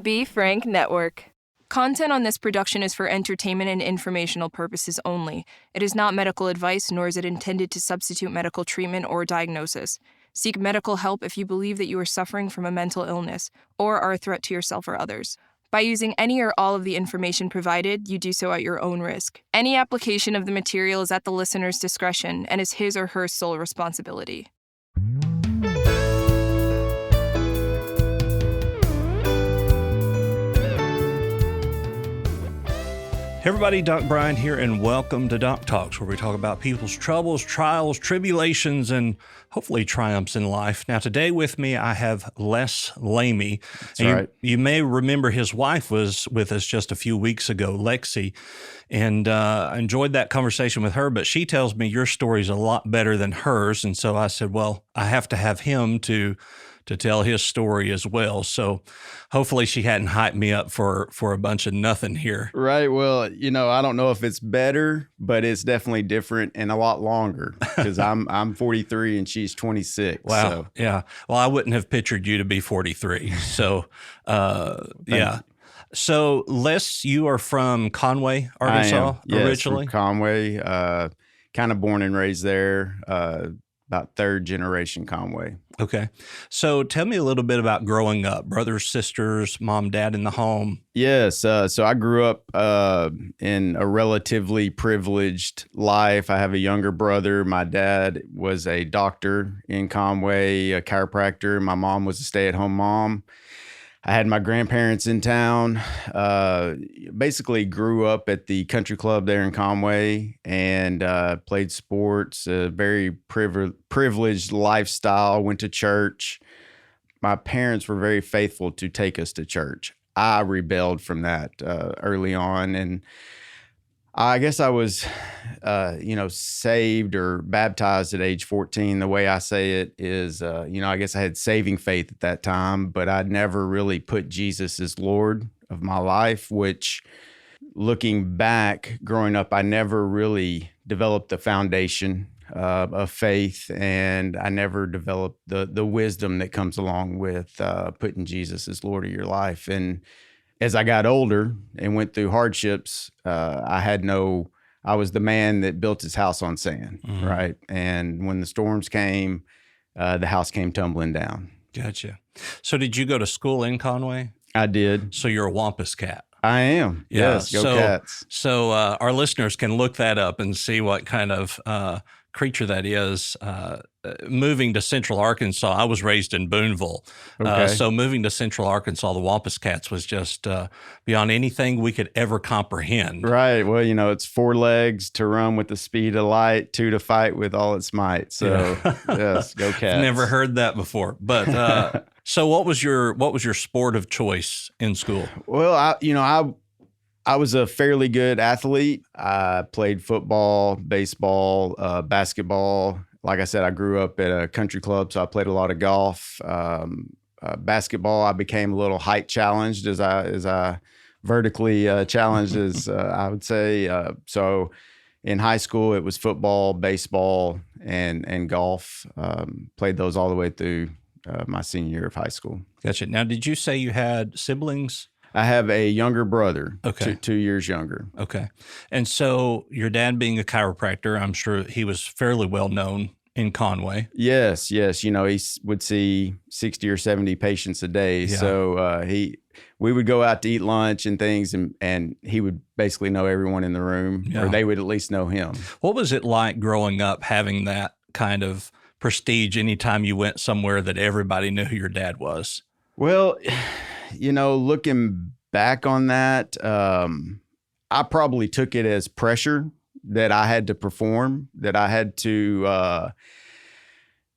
Be Frank Network. Content on this production is for entertainment and informational purposes only. It is not medical advice, nor is it intended to substitute medical treatment or diagnosis. Seek medical help if you believe that you are suffering from a mental illness or are a threat to yourself or others. By using any or all of the information provided, you do so at your own risk. Any application of the material is at the listener's discretion and is his or her sole responsibility. Hey everybody, Doc Brian here, and welcome to Doc Talks, where we talk about people's troubles, trials, tribulations, and hopefully triumphs in life. Now, today with me, I have Les Lamey. That's right. You may remember his wife was with us just a few weeks ago, Lexi, and I enjoyed that conversation with her, but she tells me your story's a lot better than hers, and so I said, well, I have to have him to tell his story as well. So hopefully she hadn't hyped me up for a bunch of nothing here. Right. Well, I don't know if it's better, but it's definitely different and a lot longer because I'm 43 and she's 26. Wow. So. Yeah. Well, I wouldn't have pictured you to be 43. So, yeah. So, Les, you are from Conway, Arkansas, originally? From Conway, kind of born and raised there, about third generation Conway. Okay. So tell me a little bit about growing up, brothers, sisters, mom, dad in the home. Yes. So I grew up in a relatively privileged life. I have a younger brother. My dad was a doctor in Conway, a chiropractor. My mom was a stay-at-home mom. I had my grandparents in town, basically grew up at the country club there in Conway and played sports, a very privileged lifestyle, went to church. My parents were very faithful to take us to church. I rebelled from that early on, and I guess I was, saved or baptized at age 14. The way I say it is, I guess I had saving faith at that time, but I'd never really put Jesus as Lord of my life, which looking back, growing up, I never really developed the foundation of faith, and I never developed the wisdom that comes along with putting Jesus as Lord of your life. And as I got older and went through hardships, I was the man that built his house on sand, right? And when the storms came, the house came tumbling down. Gotcha. So did you go to school in Conway? I did. So you're a Wampus cat. I am. Yeah. Yes, go Cats. So our listeners can look that up and see what kind of creature that is. Moving to Central Arkansas, I was raised in Booneville. Okay. So moving to Central Arkansas, the Wampus Cats was just beyond anything we could ever comprehend. Right. Well, it's 4 legs to run with the speed of light, 2 to fight with all its might. So yes, go Cats. Never heard that before. But so what was your sport of choice in school? Well, I was a fairly good athlete. I played football, baseball, basketball. Like I said, I grew up at a country club, so I played a lot of golf. Basketball, I became a little height challenged as I vertically challenged, as I would say. So in high school, it was football, baseball, and golf. Played those all the way through my senior year of high school. Gotcha. Now, did you say you had siblings? I have a younger brother, okay. 2 years younger. Okay. And so your dad being a chiropractor, I'm sure he was fairly well known in Conway. Yes. He would see 60 or 70 patients a day. Yeah. So we would go out to eat lunch and things, and he would basically know everyone in the room, or they would at least know him. What was it like growing up having that kind of prestige anytime you went somewhere that everybody knew who your dad was? Well, looking back on that, I probably took it as pressure that I had to perform, that I had to, I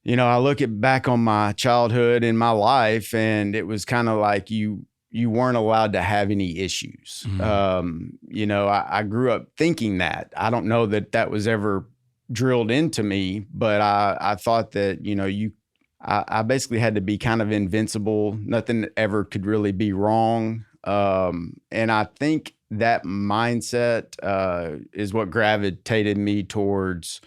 look back on my childhood and my life, and it was kind of like you weren't allowed to have any issues. Mm-hmm. I grew up thinking that. I don't know that was ever drilled into me, but I thought that, I basically had to be kind of invincible. Nothing ever could really be wrong. And I think that mindset is what gravitated me towards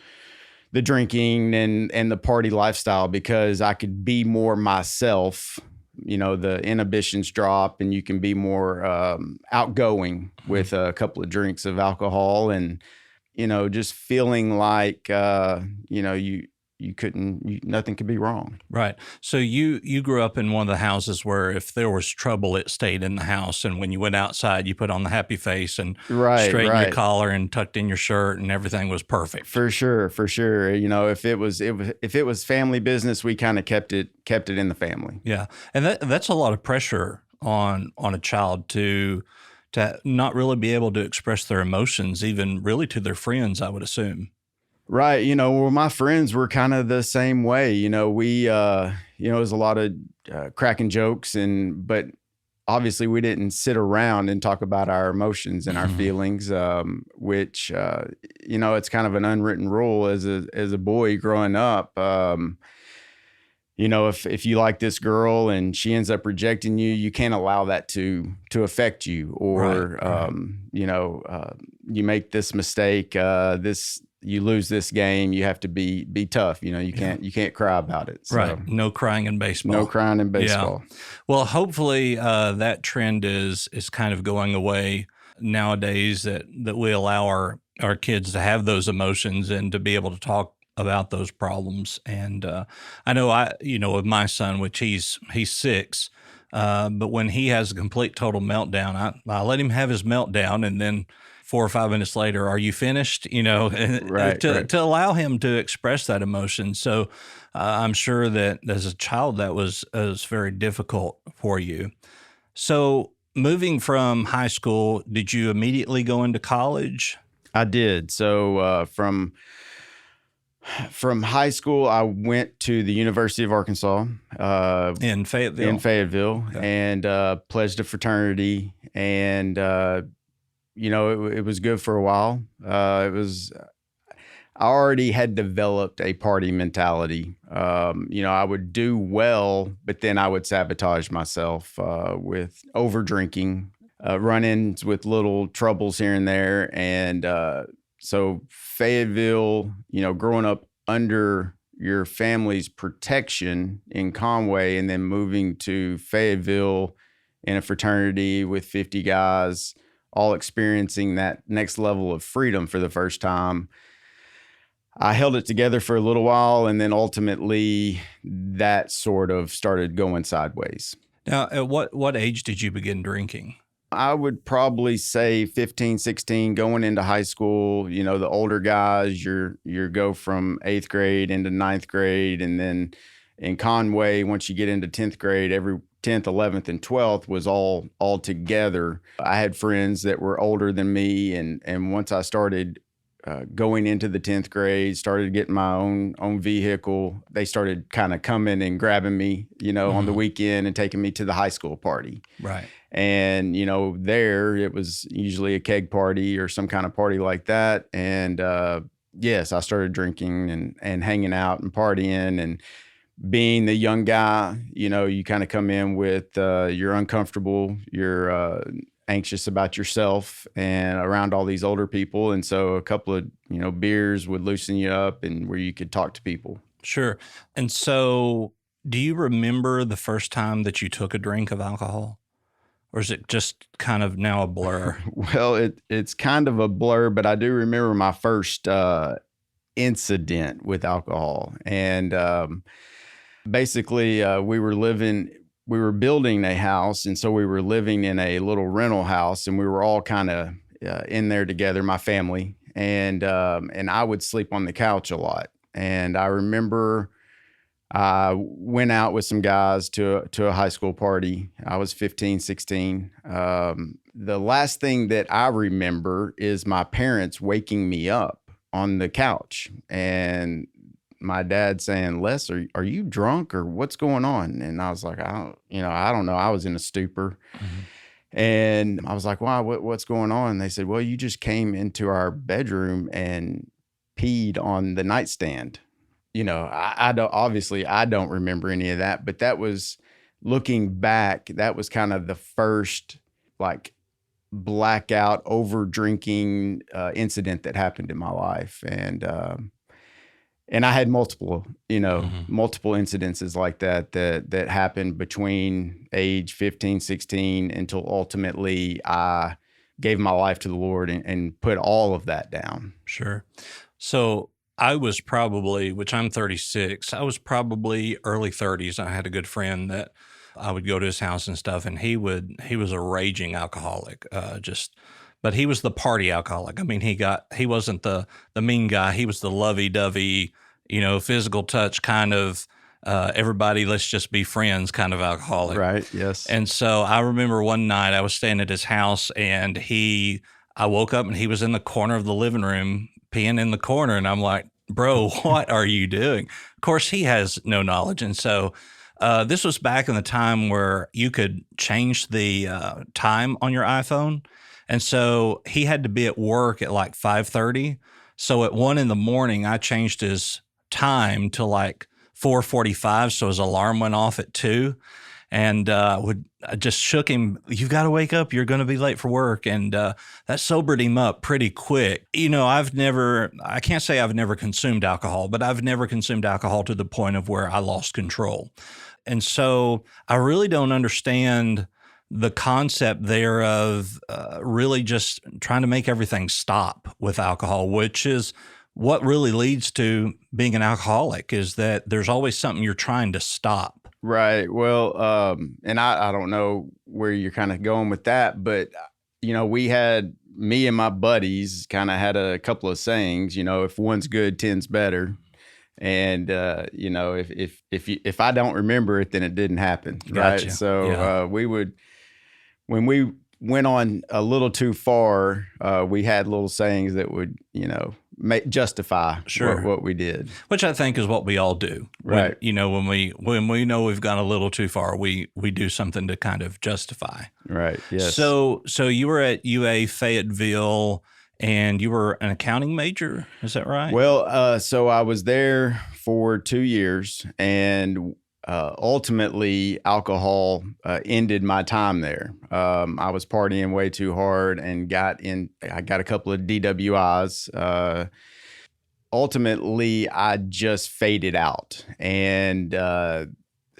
the drinking and the party lifestyle, because I could be more myself the inhibitions drop and you can be more outgoing with a couple of drinks of alcohol, and, just feeling like, nothing could be wrong. Right. So you grew up in one of the houses where if there was trouble, it stayed in the house. And when you went outside, you put on the happy face and straightened your collar and tucked in your shirt, and everything was perfect. For sure. If it was family business, we kind of kept it in the family. Yeah. And that's a lot of pressure on a child to not really be able to express their emotions, even really to their friends, I would assume. Right. Well, my friends were kind of the same way. We, it was a lot of cracking jokes, but obviously we didn't sit around and talk about our emotions and our feelings, which, it's kind of an unwritten rule as a boy growing up. If you like this girl and she ends up rejecting you, you can't allow that to affect you, or, you make this mistake, you lose this game, you have to be tough. You can't cry about it. So. Right. No crying in baseball. No crying in baseball. Yeah. Well, hopefully that trend is kind of going away nowadays, that we allow our kids to have those emotions and to be able to talk about those problems. And I know with my son, which he's 6, but when he has a complete total meltdown, I let him have his meltdown, and then 4 or 5 minutes later, are you finished? Right, to allow him to express that emotion. So I'm sure that as a child, that was very difficult for you. So moving from high school, did you immediately go into college? I did. So from high school, I went to the University of Arkansas In Fayetteville. Okay. And pledged a fraternity, and it was good for a while. I already had developed a party mentality. I would do well, but then I would sabotage myself with over drinking, run-ins with little troubles here and there. And so Fayetteville, growing up under your family's protection in Conway, and then moving to Fayetteville in a fraternity with 50 guys, all experiencing that next level of freedom for the first time. I held it together for a little while, and then ultimately that sort of started going sideways. Now, at what age did you begin drinking? I would probably say 15, 16, going into high school. The older guys, you go from 8th grade into 9th grade, and then in Conway, once you get into 10th grade, every 10th, 11th, and 12th was all together. I had friends that were older than me, and once I started going into the 10th grade, started getting my own vehicle, they started kind of coming and grabbing me, on the weekend and taking me to the high school party. Right. And, there it was usually a keg party or some kind of party like that. And yes, I started drinking and hanging out and partying, and being the young guy, you kind of come in with, you're uncomfortable, you're anxious about yourself and around all these older people. And so a couple of, beers would loosen you up, and where you could talk to people. Sure. And so do you remember the first time that you took a drink of alcohol? Or is it just kind of now a blur? Well, it's kind of a blur, but I do remember my first incident with alcohol. And basically, we were building a house, and so we were living in a little rental house, and we were all kind of in there together, my family, and I would sleep on the couch a lot. And I remember I went out with some guys to a high school party. I was 15, 16. The last thing that I remember is my parents waking me up on the couch, and my dad saying, "Les, are you drunk, or what's going on?" And I was like, I don't know. I was in a stupor. Mm-hmm. And I was like, "Wow, what's going on?" And they said, "Well, you just came into our bedroom and peed on the nightstand." I don't remember any of that, but that was, looking back, that was kind of the first blackout over drinking incident that happened in my life. And And I had multiple, Mhm. multiple incidences like that happened between age 15, 16 until ultimately I gave my life to the Lord and put all of that down. Sure. So I was probably, which I'm 36, I was probably early 30s. I had a good friend that I would go to his house and stuff, and he was a raging alcoholic, but he was the party alcoholic. I mean, he wasn't the mean guy. He was the lovey-dovey, physical touch kind of, everybody, let's just be friends kind of alcoholic. Right. Yes. And so I remember one night I was staying at his house, and I woke up and he was in the corner of the living room peeing in the corner. And I'm like, bro, what are you doing? Of course, he has no knowledge. And so this was back in the time where you could change the time on your iPhone. And so he had to be at work at like 5:30. So at 1 a.m, I changed his time to like 4:45. So his alarm went off at 2. And I just shook him. You've got to wake up. You're going to be late for work. And that sobered him up pretty quick. I can't say I've never consumed alcohol, but I've never consumed alcohol to the point of where I lost control. And so I really don't understand the concept there of really just trying to make everything stop with alcohol, which is what really leads to being an alcoholic, is that there's always something you're trying to stop. Right. Well, and I don't know where you're kind of going with that, but me and my buddies kind of had a couple of sayings, if one's good, 10's better. And, if I don't remember it, then it didn't happen. Gotcha. Right. So, Yeah. when we went on a little too far, we had little sayings that would, justify Sure. what we did. Which I think is what we all do. Right. When we know we've gone a little too far, we do something to kind of justify. Right. Yes. So you were at UA Fayetteville and you were an accounting major, is that right? Well, so I was there for 2 years, and ultimately alcohol ended my time there. I was partying way too hard and I got a couple of DWIs. Ultimately, I just faded out. And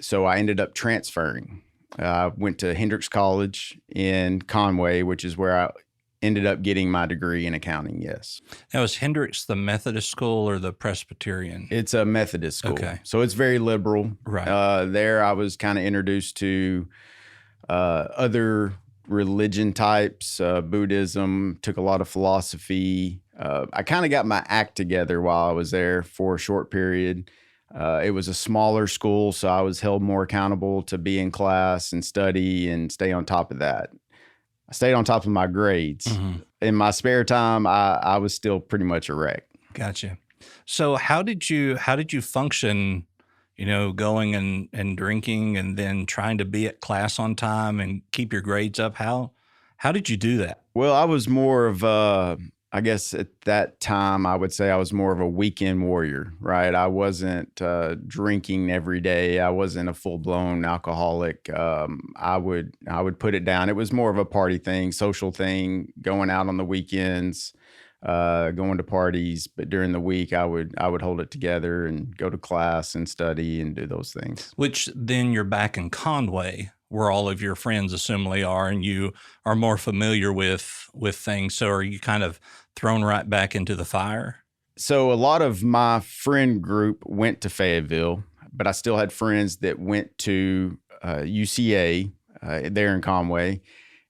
so I ended up transferring. I went to Hendrix College in Conway, which is where I ended up getting my degree in accounting, yes. Now, is Hendrix the Methodist school or the Presbyterian? It's a Methodist school. Okay. So it's very liberal. Right. There I was kind of introduced to other religion types, Buddhism, took a lot of philosophy. I kind of got my act together while I was there for a short period. It was a smaller school, so I was held more accountable to be in class and study and stay on top of that. I stayed on top of my grades. Mm-hmm. In my spare time, I was still pretty much a wreck. Gotcha. So how did you function, going and drinking and then trying to be at class on time and keep your grades up? How did you do that? Well, I was more of I guess at that time, I would say I was more of a weekend warrior, right? I wasn't drinking every day. I wasn't a full-blown alcoholic. I would put it down. It was more of a party thing, social thing, going out on the weekends, going to parties. But during the week, I would hold it together and go to class and study and do those things. Which then you're back in Conway, where all of your friends assumably are, and you are more familiar with things. So are you kind of thrown right back into the fire? So a lot of my friend group went to Fayetteville, but I still had friends that went to UCA there in Conway.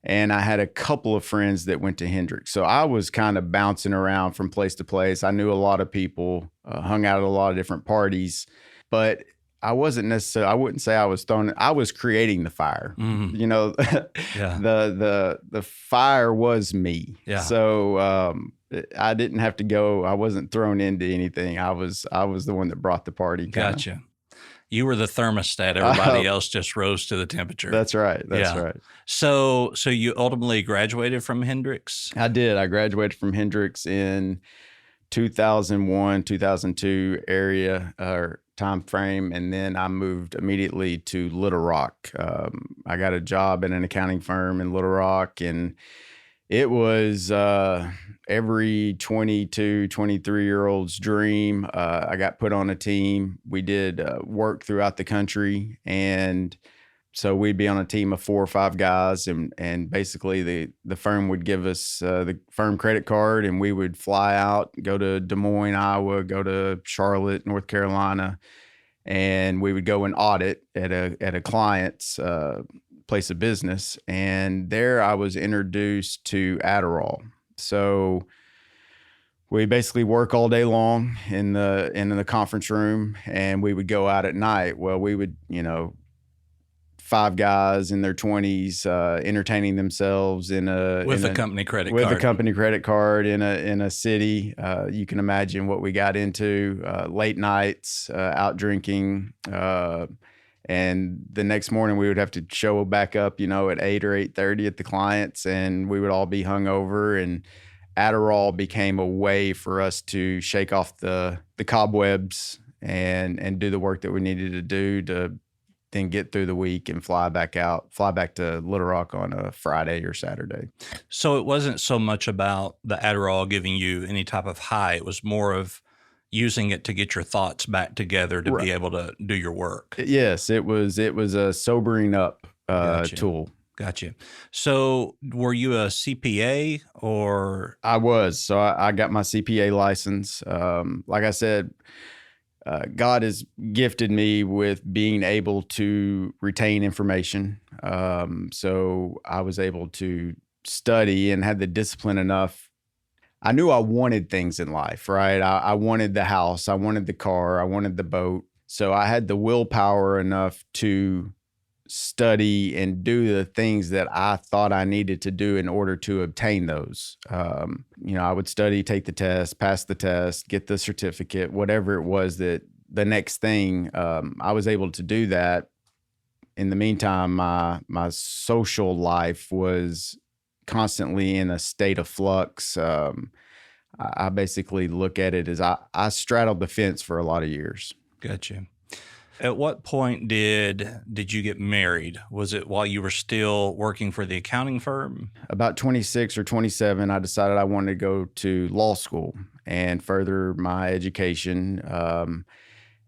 And I had a couple of friends that went to Hendrix. So I was kind of bouncing around from place to place. I knew a lot of people, hung out at a lot of different parties, but I wasn't necessarily, I wouldn't say I was creating the fire. Mm-hmm. Yeah. The fire was me. Yeah. So I didn't have to go. I wasn't thrown into anything. I was the one that brought the party. Gotcha. You were the thermostat. Everybody else just rose to the temperature. That's right. That's right. So you ultimately graduated from Hendrix? I did. I graduated from Hendrix in 2001, 2002 area or time frame, and then I moved immediately to Little Rock. I got a job in an accounting firm in Little Rock, and It was every 22, 23-year-old's dream. I got put on a team. We did work throughout the country, and so we'd be on a team of 4 or 5 guys, and basically the firm would give us the firm credit card, and we would fly out, go to Des Moines, Iowa, go to Charlotte, North Carolina, and we would go and audit at a client's place of business. And there I was introduced to Adderall. So we basically work all day long in the conference room, and we would go out at night. Well, we would, 5 guys in their 20s entertaining themselves with a company credit card in a city. You can imagine what we got into, late nights, out drinking, and the next morning we would have to show back up, at 8 or 8:30 at the clients, and we would all be hungover. And Adderall became a way for us to shake off the cobwebs and do the work that we needed to do to then get through the week and fly back to Little Rock on a Friday or Saturday. So it wasn't so much about the Adderall giving you any type of high. It was more of using it to get your thoughts back together to be able to do your work. Yes, it was a sobering up tool. Gotcha. So were you a CPA or? I was. So I got my CPA license. Like I said, God has gifted me with being able to retain information. So I was able to study and had the discipline enough. I knew I wanted things in life, right? I wanted the house, I wanted the car, I wanted the boat. So I had the willpower enough to study and do the things that I thought I needed to do in order to obtain those. I would study, take the test, pass the test, get the certificate, whatever it was that the next thing, I was able to do that. In the meantime, my social life was constantly in a state of flux. I basically look at it as I straddled the fence for a lot of years. Gotcha. At what point did you get married? Was it while you were still working for the accounting firm? About 26 or 27, I decided I wanted to go to law school and further my education.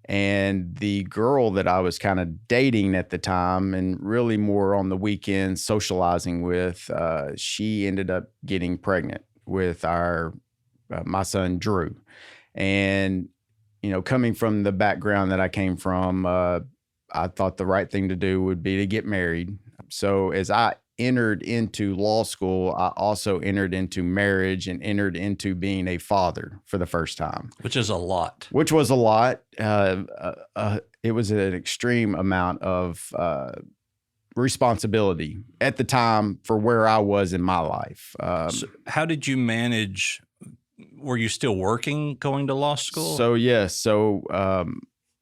And the girl that I was kind of dating at the time and really more on the weekends socializing with, she ended up getting pregnant with my son, Drew. And coming from the background that I came from, I thought the right thing to do would be to get married. So as I entered into law school, I also entered into marriage and entered into being a father for the first time. Which was a lot. It was an extreme amount of responsibility at the time for where I was in my life. So how did you manage? Were you still working going to law school? So, yes. So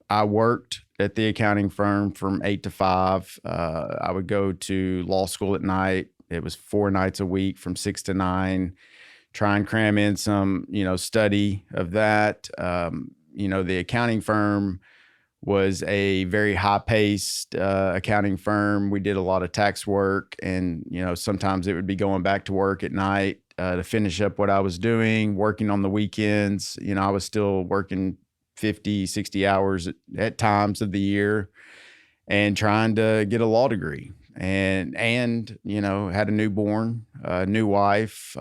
I worked at the accounting firm from 8 to 5. I would go to law school at night. It was 4 nights a week from 6 to 9. Try and cram in some, study of that. The accounting firm was a very high-paced accounting firm. We did a lot of tax work, and sometimes it would be going back to work at night to finish up what I was doing, working on the weekends. I was still working 50, 60 hours at times of the year and trying to get a law degree and had a newborn, a new wife.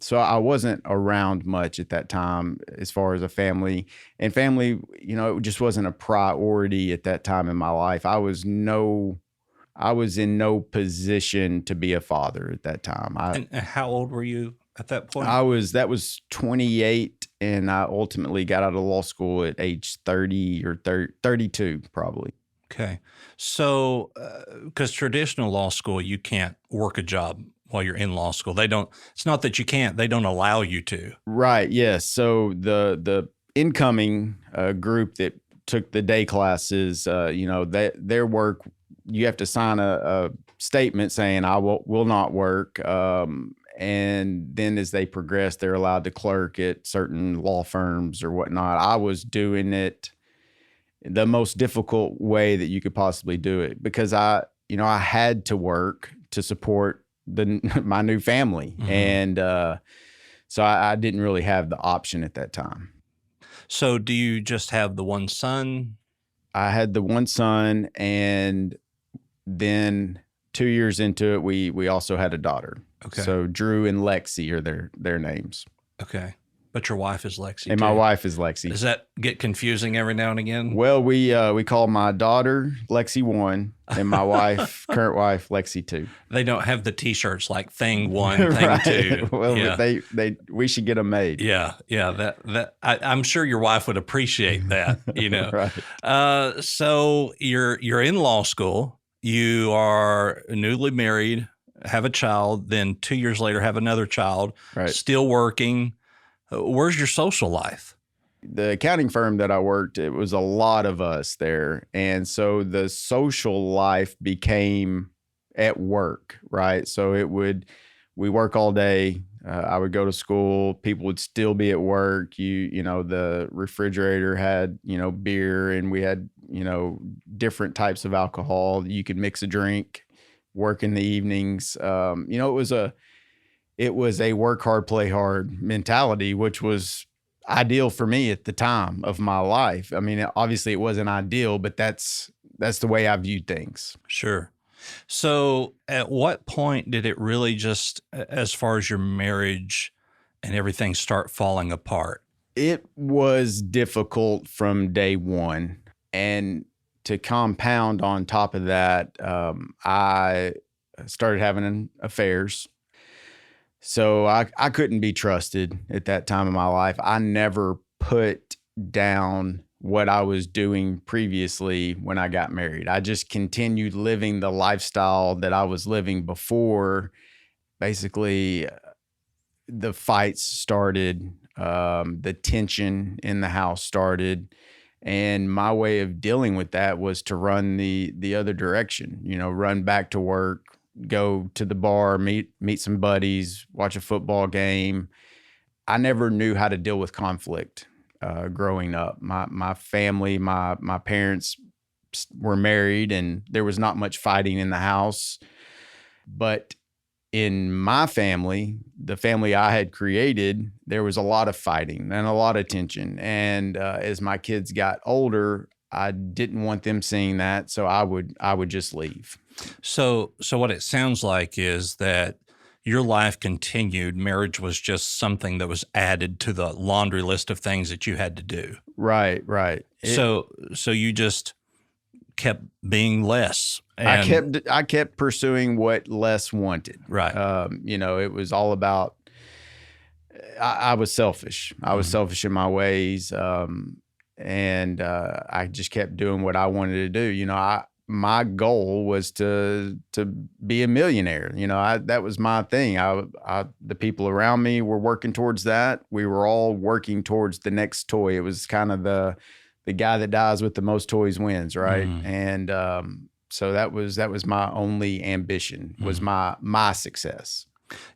So I wasn't around much at that time as far as a family. And family, it just wasn't a priority at that time in my life. I was in no position to be a father at that time. And how old were you at that point? That was 28, and I ultimately got out of law school at age 30 or 32 probably. Okay. So, because traditional law school, you can't work a job while you're in law school. It's not that you can't, they don't allow you to. Right. Yes. So the incoming group that took the day classes, their work, you have to sign a statement saying I will not work. And then as they progress, they're allowed to clerk at certain law firms or whatnot. I was doing it the most difficult way that you could possibly do it because I had to work to support my new family. Mm-hmm. And so I didn't really have the option at that time. So do you just have the one son? I had the one son, and then 2 years into it, we also had a daughter. Okay. So Drew and Lexi are their names. Okay. But your wife is Lexi, And too. my wife is Lexi. Does that get confusing every now and again? Well, we call my daughter Lexi 1 and my wife, current wife, Lexi 2. They don't have the T-shirts like Thing 1, Thing Right. 2. Well, Yeah. we should get them made. Yeah, yeah. I'm sure your wife would appreciate that. Right. So you're in law school. You are newly married, have a child. Then 2 years later, have another child. Right. Still working. Where's your social life? The accounting firm that I worked, it was a lot of us there, and so the social life became at work. Right. So we work all day. I would go to school. People would still be at work. The refrigerator had, beer, and we had, different types of alcohol. You could mix a drink, work in the evenings. It was a work hard, play hard mentality, which was ideal for me at the time of my life. I mean, obviously it wasn't ideal, but that's the way I viewed things. Sure. So at what point did it really just, as far as your marriage and everything, start falling apart? It was difficult from day one. And to compound on top of that, I started having affairs. So I couldn't be trusted at that time of my life. I never put down what I was doing previously when I got married. I just continued living the lifestyle that I was living before. Basically, the fights started, the tension in the house started. And my way of dealing with that was to run the other direction, run back to work, go to the bar, meet some buddies, watch a football game. I never knew how to deal with conflict growing up. My family, my parents were married, and there was not much fighting in the house. But in my family, the family I had created, there was a lot of fighting and a lot of tension. And as my kids got older, I didn't want them seeing that, so I would just leave. So what it sounds like is that your life continued. Marriage was just something that was added to the laundry list of things that you had to do. Right. So you just kept being less. And I kept pursuing what Les wanted. Right. It was all about. I was selfish. I was selfish in my ways. And I just kept doing what I wanted to do. My goal was to be a millionaire. That was my thing. The people around me were working towards that. We were all working towards the next toy. It was kind of the guy that dies with the most toys wins, right? And so that was my only ambition, was my success.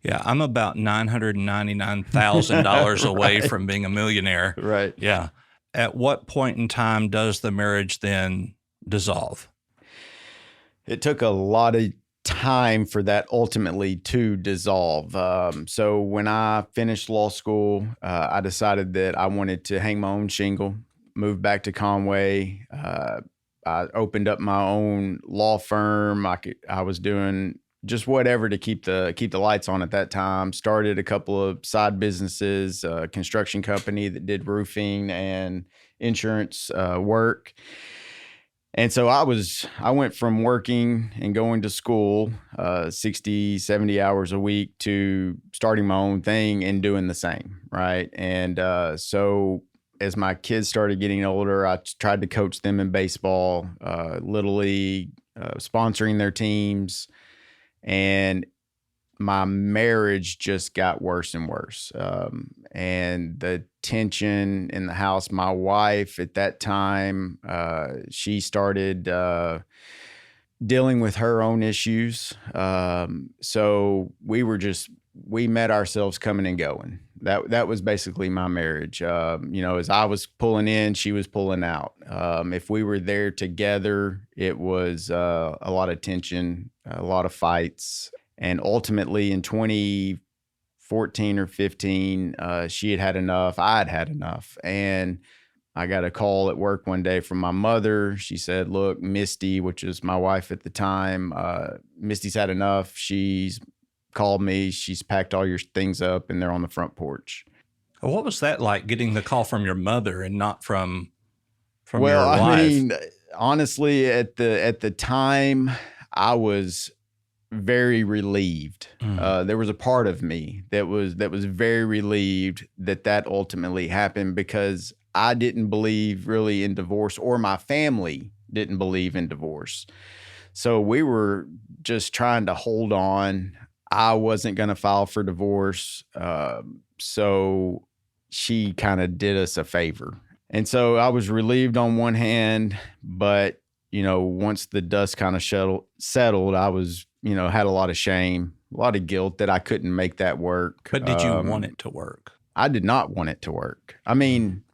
Yeah, I'm about $999,000 away from being a millionaire. Right. Yeah. At what point in time does the marriage then dissolve? It took a lot of time for that ultimately to dissolve. So when I finished law school, I decided that I wanted to hang my own shingle, move back to Conway. I opened up my own law firm. I was doing just whatever to keep the lights on at that time. Started a couple of side businesses, a construction company that did roofing and insurance work. And so I went from working and going to school 60, 70 hours a week to starting my own thing and doing the same, right? And so as my kids started getting older, I tried to coach them in baseball, Little League, sponsoring their teams. And my marriage just got worse and worse. And the tension in the house, my wife at that time, she started dealing with her own issues. So we met ourselves coming and going. That was basically my marriage. As I was pulling in, she was pulling out. If we were there together, it was a lot of tension, a lot of fights. And ultimately in 2014 or 15, she had had enough. I had had enough. And I got a call at work one day from my mother. She said, look, Misty, which is my wife at the time, Misty's had enough. She's called me. She's packed all your things up and they're on the front porch. What was that like, getting the call from your mother and not from your wife? I mean, honestly, at the time, I was very relieved. There was a part of me that was very relieved that ultimately happened, because I didn't believe really in divorce, or my family didn't believe in divorce. So we were just trying to hold on. I wasn't going to file for divorce. So she kind of did us a favor. And so I was relieved on one hand, but, once the dust kind of settled, I was, had a lot of shame, a lot of guilt that I couldn't make that work. But did you want it to work? I did not want it to work. I mean,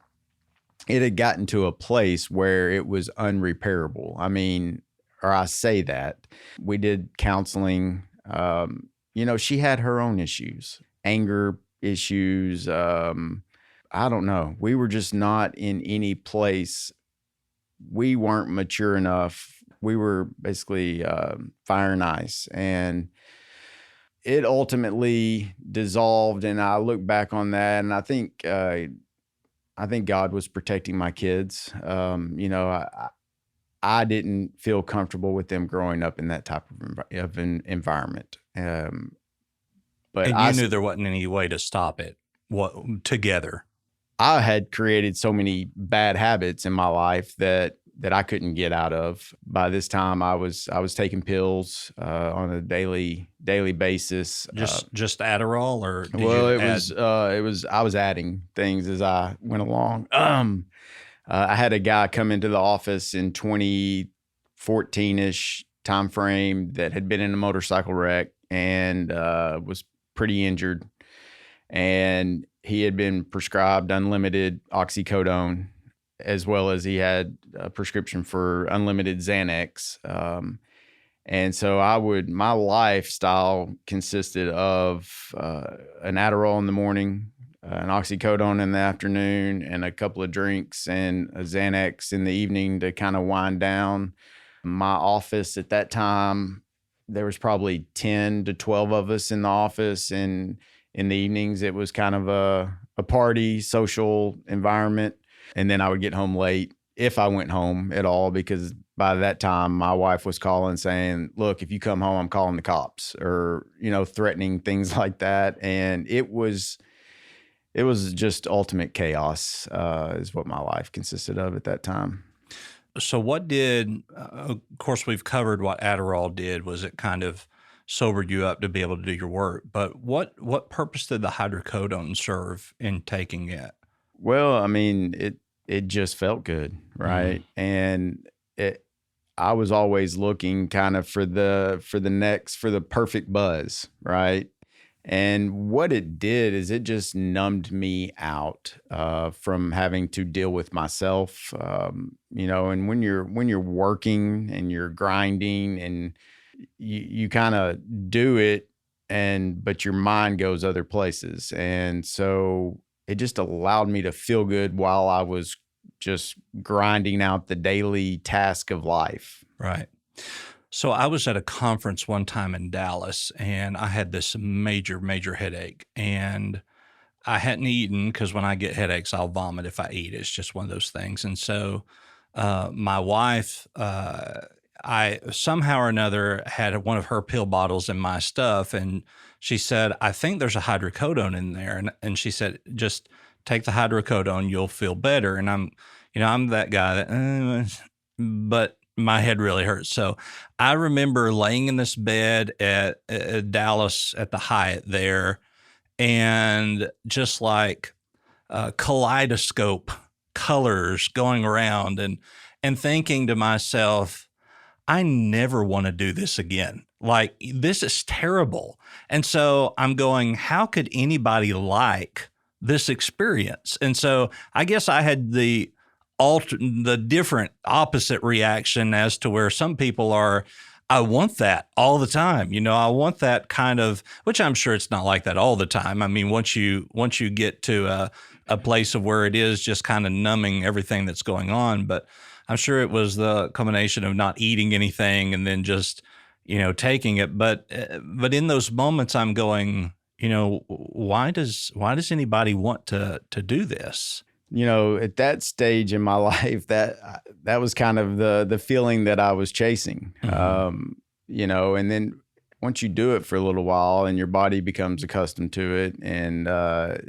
it had gotten to a place where it was unrepairable. I mean, or I say that. We did counseling. She had her own issues, anger issues. I don't know. We were just not in any place. We weren't mature enough. We were basically fire and ice. And it ultimately dissolved. And I look back on that, and I think God was protecting my kids. I didn't feel comfortable with them growing up in that type of an environment. But and you knew there wasn't any way to stop it together. I had created so many bad habits in my life that I couldn't get out of. By this time, I was taking pills on a daily basis. Just Adderall, or I was adding things as I went along. I had a guy come into the office in 2014-ish time frame that had been in a motorcycle wreck and was pretty injured, and he had been prescribed unlimited oxycodone, as well as he had a prescription for unlimited Xanax. And so my lifestyle consisted of an Adderall in the morning, an oxycodone in the afternoon, and a couple of drinks, and a Xanax in the evening to kind of wind down. My office at that time, there was probably 10 to 12 of us in the office, and in the evenings, it was kind of a party, social environment. And then I would get home late, if I went home at all, because by that time, my wife was calling saying, look, if you come home, I'm calling the cops, or, threatening things like that. And it was just ultimate chaos, is what my life consisted of at that time. So of course, we've covered what Adderall did. Was it kind of sobered you up to be able to do your work? But what purpose did the hydrocodone serve in taking it? Well, I mean, it just felt good, right? And I was always looking kind of for the perfect buzz, right? And what it did is it just numbed me out from having to deal with myself, and when you're working and you're grinding and you kind of do it, but your mind goes other places. And so it just allowed me to feel good while I was just grinding out the daily task of life. Right. So I was at a conference one time in Dallas, and I had this major, major headache, and I hadn't eaten, because when I get headaches, I'll vomit if I eat. It's just one of those things. And so my wife, I somehow or another had one of her pill bottles in my stuff, and she said, I think there's a hydrocodone in there. And she said, just take the hydrocodone, you'll feel better. And I'm that guy that, but my head really hurts. So I remember laying in this bed at Dallas at the Hyatt there, and just like kaleidoscope colors going around, and thinking to myself, I never want to do this again. Like, this is terrible. And so I'm going, how could anybody like this experience? And so I guess I had the different opposite reaction, as to where some people are, I want that all the time. I want that kind of, which I'm sure it's not like that all the time. I mean, once you get to a place of where it is just kind of numbing everything that's going on, but I'm sure it was the combination of not eating anything and then just, taking it. But in those moments I'm going, why does anybody want to do this? At that stage in my life, that was kind of the feeling that I was chasing. Mm-hmm. And then once you do it for a little while and your body becomes accustomed to it, and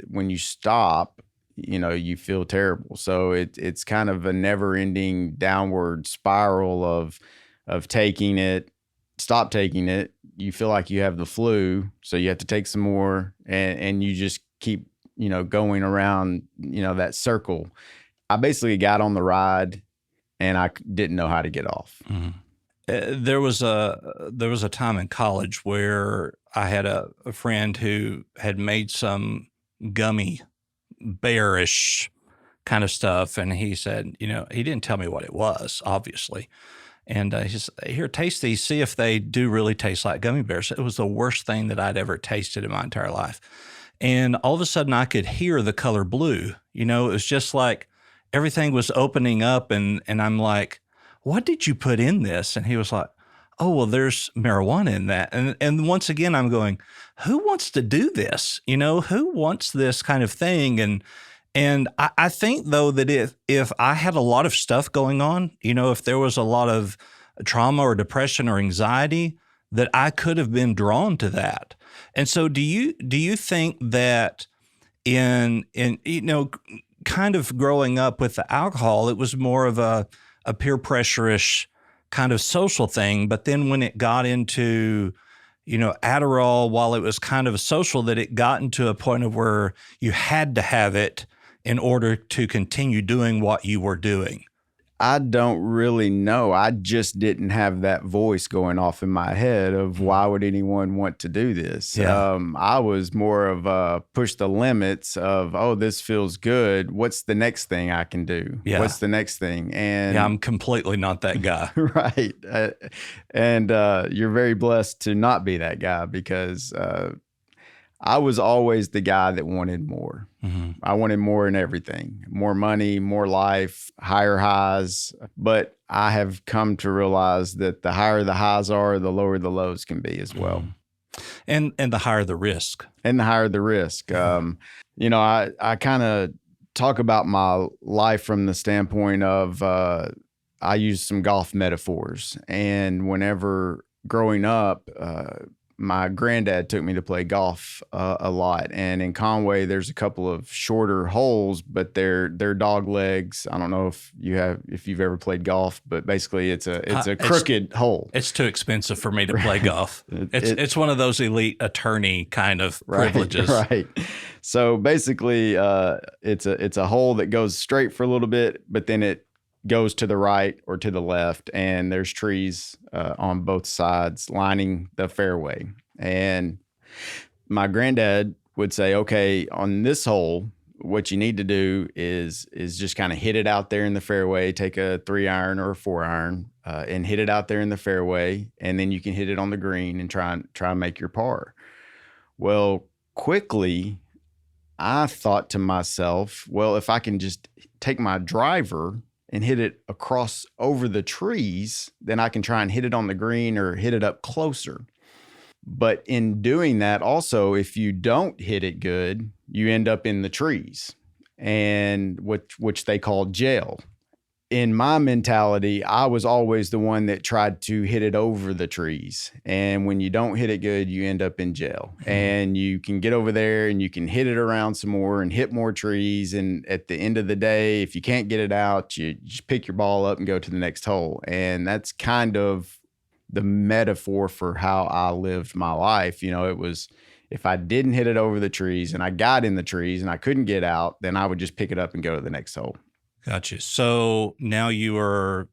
when you stop, you feel terrible. So it's kind of a never-ending downward spiral of taking it, stop taking it. You feel like you have the flu, so you have to take some more, and you just keep going around, that circle. I basically got on the ride and I didn't know how to get off. Mm-hmm. There was a time in college where I had a friend who had made some gummy bearish kind of stuff. And he said, he didn't tell me what it was, obviously. And he said, here, taste these, see if they do really taste like gummy bears. It was the worst thing that I'd ever tasted in my entire life. And all of a sudden I could hear the color blue. It was just like everything was opening up, and I'm like, what did you put in this? And he was like, oh, well, there's marijuana in that. And once again, I'm going, who wants to do this? Who wants this kind of thing? And I think, though, that if I had a lot of stuff going on, if there was a lot of trauma or depression or anxiety, that I could have been drawn to that. And so do you think that in kind of growing up with the alcohol, it was more of a peer pressure-ish kind of social thing, but then when it got into Adderall, while it was kind of social, that it got into a point of where you had to have it in order to continue doing what you were doing? I don't really know. I just didn't have that voice going off in my head of why would anyone want to do this? Yeah. I was more of push the limits of, oh, this feels good. What's the next thing I can do? Yeah. What's the next thing? And yeah, I'm completely not that guy. Right. And you're very blessed to not be that guy, because I was always the guy that wanted more. Mm-hmm. I wanted more in everything, more money, more life, higher highs. But I have come to realize that the higher the highs are, the lower the lows can be as well. Mm-hmm. And the higher the risk. And the higher the risk. Mm-hmm. I kind of talk about my life from the standpoint of I use some golf metaphors. And whenever growing up, my granddad took me to play golf a lot, and in Conway, there's a couple of shorter holes, but they're dog legs. I don't know if you've ever played golf, but basically it's a crooked hole. It's too expensive for me to play golf. It's one of those elite attorney kind of privileges, right? So basically, it's a hole that goes straight for a little bit, but then it goes to the right or to the left, and there's trees on both sides lining the fairway. And my granddad would say, okay, on this hole, what you need to do is just kind of hit it out there in the fairway, take a 3-iron or a 4-iron and hit it out there in the fairway, and then you can hit it on the green and try and make your par. Well, quickly, I thought to myself, well, if I can just take my driver and hit it across over the trees, then I can try and hit it on the green or hit it up closer. But in doing that, also, if you don't hit it good, you end up in the trees, and which they call jail. In my mentality, I was always the one that tried to hit it over the trees. And when you don't hit it good, you end up in jail. Mm-hmm. And you can get over there and you can hit it around some more and hit more trees. And at the end of the day, if you can't get it out, you just pick your ball up and go to the next hole. And that's kind of the metaphor for how I lived my life. It was, if I didn't hit it over the trees and I got in the trees and I couldn't get out, then I would just pick it up and go to the next hole. Gotcha. So now you are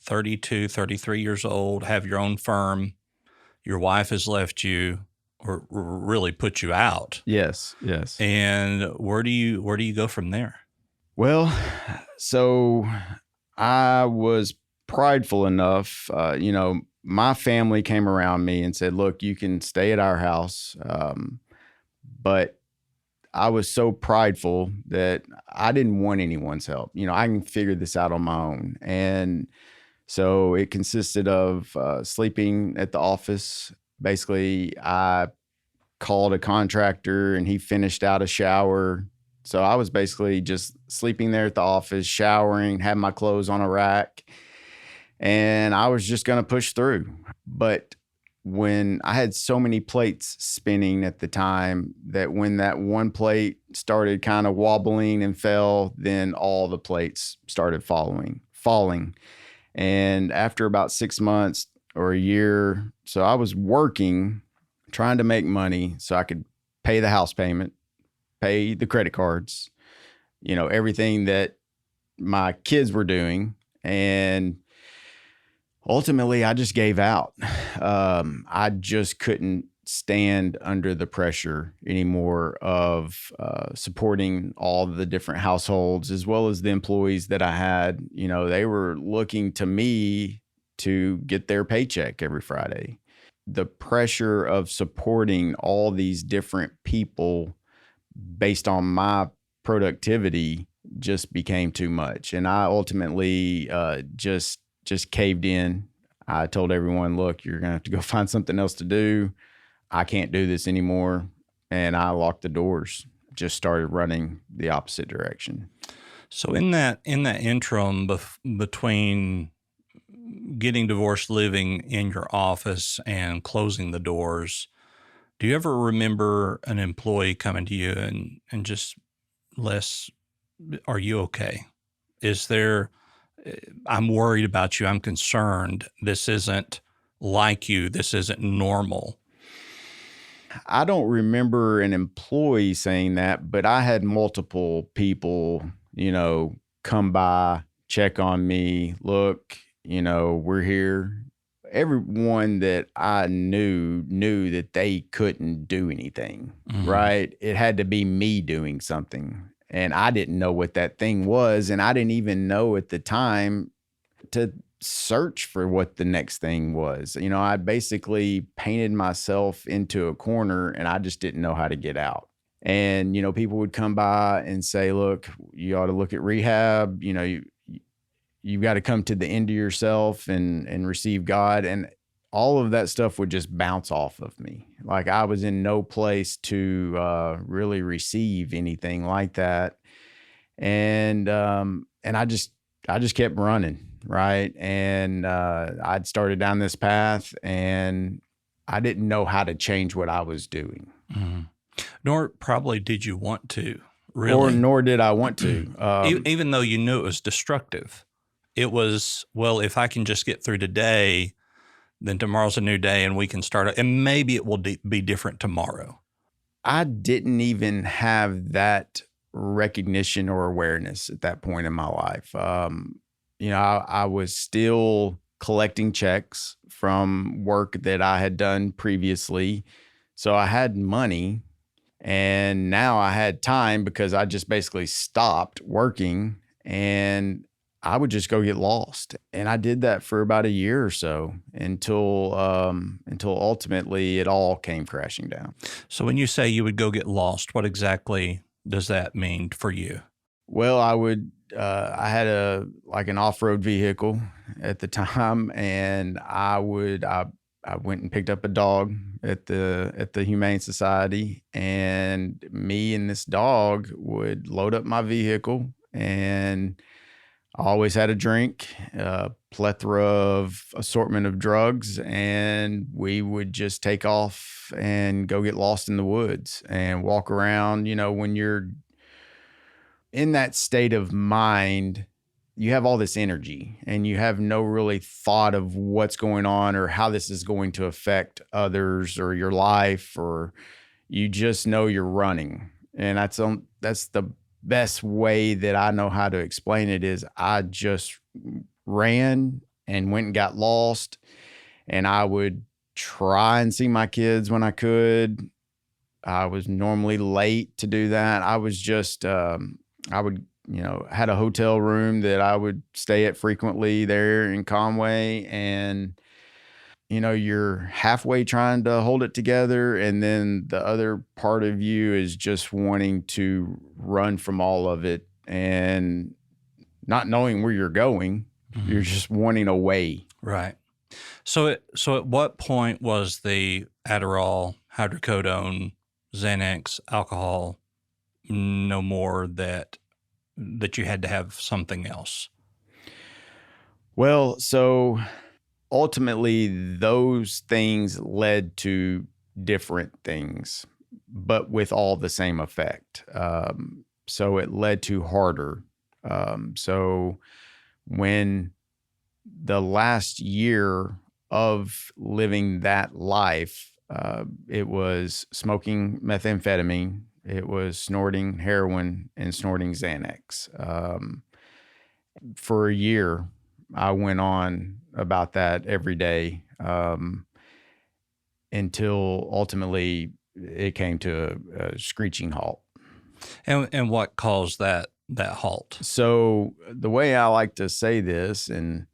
32, 33 years old, have your own firm. Your wife has left you, or really put you out. Yes. And where do you go from there? Well, so I was prideful enough, my family came around me and said, look, you can stay at our house. But I was so prideful that I didn't want anyone's help. I can figure this out on my own. And so it consisted of sleeping at the office. Basically, I called a contractor and he finished out a shower. So I was basically just sleeping there at the office, showering, had my clothes on a rack, and I was just going to push through. But when I had so many plates spinning at the time that when that one plate started kind of wobbling and fell, then all the plates started falling. And after about 6 months or a year, so I was working, trying to make money so I could pay the house payment, pay the credit cards, everything that my kids were doing. And ultimately, I just gave out. I just couldn't stand under the pressure anymore of supporting all the different households as well as the employees that I had. They were looking to me to get their paycheck every Friday. The pressure of supporting all these different people based on my productivity just became too much. And I ultimately just caved in. I told everyone, look, you're going to have to go find something else to do. I can't do this anymore. And I locked the doors, just started running the opposite direction. So in that interim between getting divorced, living in your office and closing the doors, do you ever remember an employee coming to you and just, Les, are you okay? Is there, I'm worried about you. I'm concerned. This isn't like you. This isn't normal. I don't remember an employee saying that, but I had multiple people, come by, check on me, look, we're here. Everyone that I knew that they couldn't do anything, right? It had to be me doing something. And I didn't know what that thing was. And I didn't even know at the time to search for what the next thing was. I basically painted myself into a corner and I just didn't know how to get out. And, people would come by and say, look, you ought to look at rehab. You've got to come to the end of yourself and receive God. And all of that stuff would just bounce off of me. Like I was in no place to really receive anything like that. And I just kept running. Right. And I'd started down this path and I didn't know how to change what I was doing. Mm-hmm. Nor probably did you want to, really. Nor did I want to. Even though you knew it was destructive. It was, well, if I can just get through today, then tomorrow's a new day and we can start, and maybe it will be different tomorrow. I didn't even have that recognition or awareness at that point in my life. I was still collecting checks from work that I had done previously. So I had money and now I had time because I just basically stopped working and I would just go get lost. And I did that for about a year or so until ultimately it all came crashing down. So when you say you would go get lost, what exactly does that mean for you? Well, I had an off-road vehicle at the time, and I went and picked up a dog at the Humane Society, and me and this dog would load up my vehicle, and I always had a drink, a plethora of assortment of drugs, and we would just take off and go get lost in the woods and walk around. When you're in that state of mind, you have all this energy and you have no really thought of what's going on or how this is going to affect others or your life, or you just know you're running. And that's the best way that I know how to explain it is I just ran and went and got lost, and I would try and see my kids when I could. I was normally late to do that. I was just, I would, had a hotel room that I would stay at frequently there in Conway. And you're halfway trying to hold it together, and then the other part of you is just wanting to run from all of it and not knowing where you're going. Mm-hmm. You're just wanting away. Right. So at what point was the Adderall, hydrocodone, Xanax, alcohol no more that you had to have something else? Well, so ultimately those things led to different things, but with all the same effect. So it led to harder. So when the last year of living that life, it was smoking methamphetamine, it was snorting heroin, and snorting Xanax. For a year, I went on about that every day until ultimately it came to a screeching halt. And what caused that halt? So the way I like to say this, and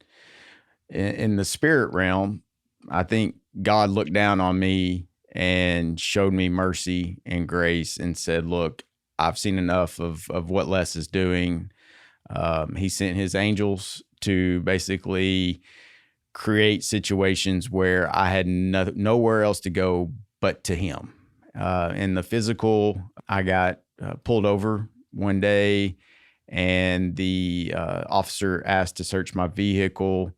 in the spirit realm, I think God looked down on me and showed me mercy and grace and said, look, I've seen enough of what Les is doing. He sent his angels to basically create situations where I had nowhere else to go but to him. In the physical, I got pulled over one day, and the officer asked to search my vehicle.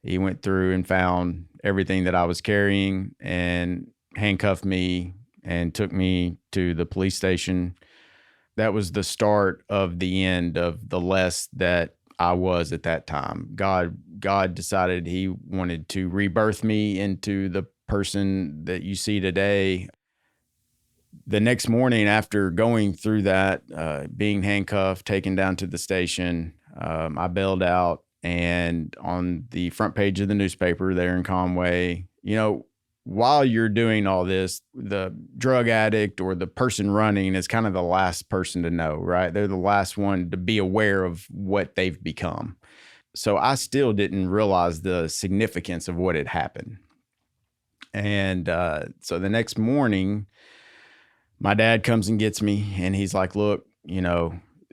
He went through and found everything that I was carrying and handcuffed me and took me to the police station. That was the start of the end of the Les that I was at that time. God decided he wanted to rebirth me into the person that you see today. The next morning after going through that, being handcuffed, taken down to the station, I bailed out, and on the front page of the newspaper there in Conway, while you're doing all this, the drug addict or the person running is kind of the last person to know, right? They're the last one to be aware of what they've become. So I still didn't realize the significance of what had happened. And so the next morning, my dad comes and gets me, and he's like, look,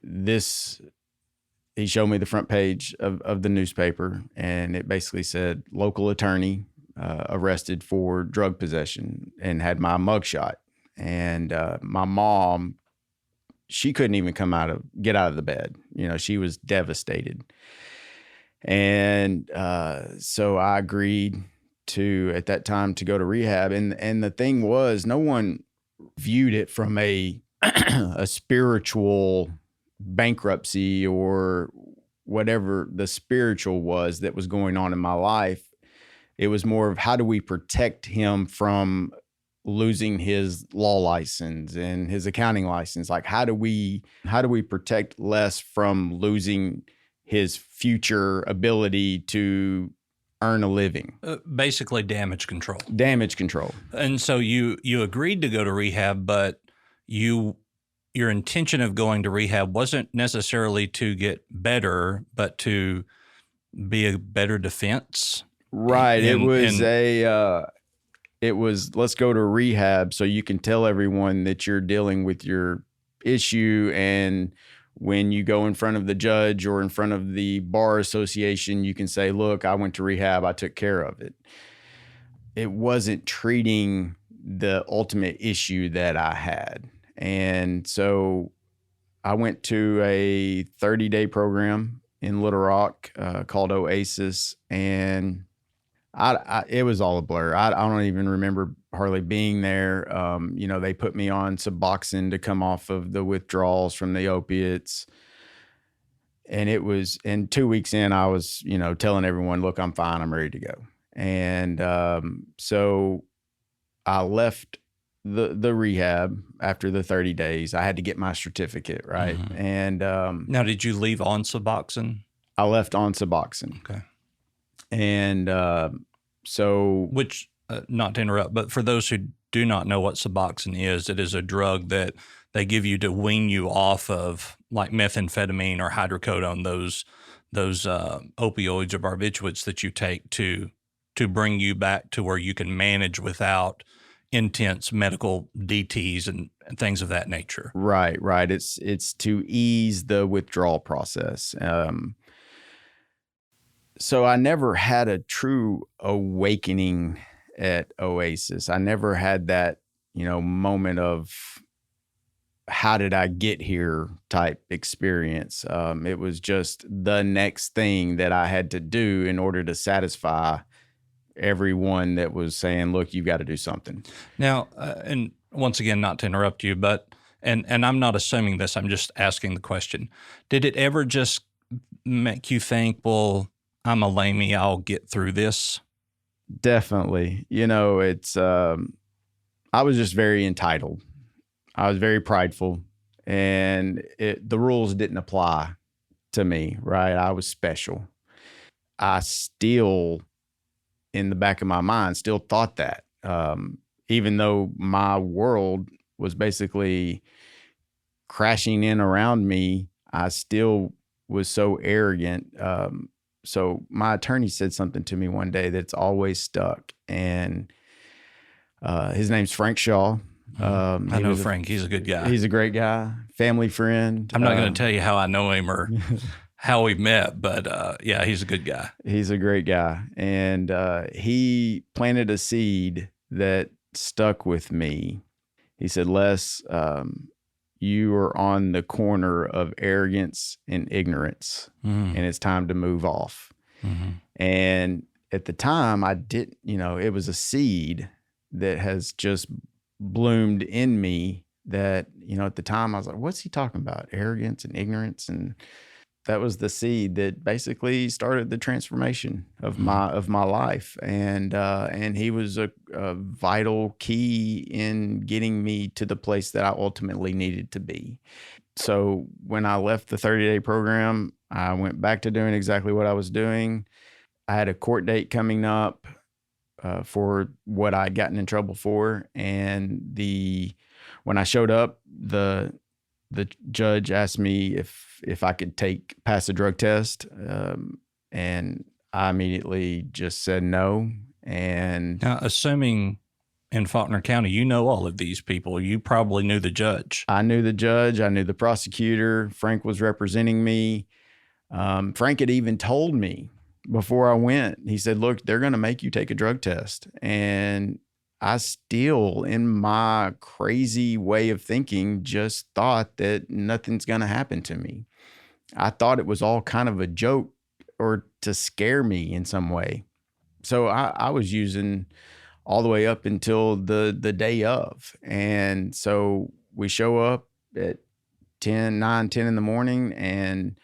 this, he showed me the front page of the newspaper, and it basically said local attorney arrested for drug possession, and had my mugshot. And my mom, she couldn't even get out of the bed. She was devastated. And so I agreed at that time to go to rehab. And the thing was, no one viewed it from a spiritual bankruptcy or whatever the spiritual was that was going on in my life. It was more of, how do we protect him from losing his law license and his accounting license? Like, how do we protect Les from losing his future ability to earn a living? Basically damage control. Damage control. And so you agreed to go to rehab, but your intention of going to rehab wasn't necessarily to get better, but to be a better defense. Right. It was, let's go to rehab so you can tell everyone that you're dealing with your issue. And when you go in front of the judge or in front of the bar association, you can say, look, I went to rehab, I took care of it. It wasn't treating the ultimate issue that I had. And so I went to a 30-day program in Little Rock called Oasis, and it was all a blur. I don't even remember hardly being there. They put me on Suboxone to come off of the withdrawals from the opiates. And 2 weeks in, I was, telling everyone, look, I'm fine, I'm ready to go. And so I left the rehab after the 30 days. I had to get my certificate, right? Mm-hmm. And now, did you leave on Suboxone? I left on Suboxone. Okay. And so, which, not to interrupt, but for those who do not know what Suboxone is, it is a drug that they give you to wean you off of, like methamphetamine or hydrocodone, those opioids or barbiturates that you take to to bring you back to where you can manage without intense medical DTs and things of that nature. Right. It's to ease the withdrawal process. So I never had a true awakening at Oasis. I never had that, moment of how did I get here type experience. It was just the next thing that I had to do in order to satisfy everyone that was saying, look, you've got to do something. Now, and once again, not to interrupt you, but, and I'm not assuming this, I'm just asking the question. Did it ever just make you think, well, I'm a Lamey, I'll get through this? Definitely. It's, I was just very entitled. I was very prideful, and the rules didn't apply to me, right? I was special. I still, in the back of my mind, still thought that, even though my world was basically crashing in around me, I still was so arrogant. So my attorney said something to me one day that's always stuck, and his name's Frank Shaw. I know Frank. He's a good guy. He's a great guy, family friend. I'm not going to tell you how I know him or how we met, but yeah, he's a good guy. He's a great guy. And he planted a seed that stuck with me. He said, Les, you are on the corner of arrogance and ignorance, and it's time to move off. And at the time, I didn't, it was a seed that has just bloomed in me that, at the time I was like, what's he talking about? Arrogance and ignorance. And that was the seed that basically started the transformation of my life. And he was a vital key in getting me to the place that I ultimately needed to be. So when I left the 30-day program, I went back to doing exactly what I was doing. I had a court date coming up for what I'd gotten in trouble for. And when I showed up, the judge asked me if I could pass a drug test. And I immediately just said no. And now, assuming in Faulkner County, you know all of these people, you probably knew the judge. I knew the judge. I knew the prosecutor. Frank was representing me. Frank had even told me before I went, he said, look, they're going to make you take a drug test. And I still, in my crazy way of thinking, just thought that nothing's going to happen to me. I thought it was all kind of a joke or to scare me in some way. So I was using all the way up until the day of. And so we show up at 9, 10 in the morning, and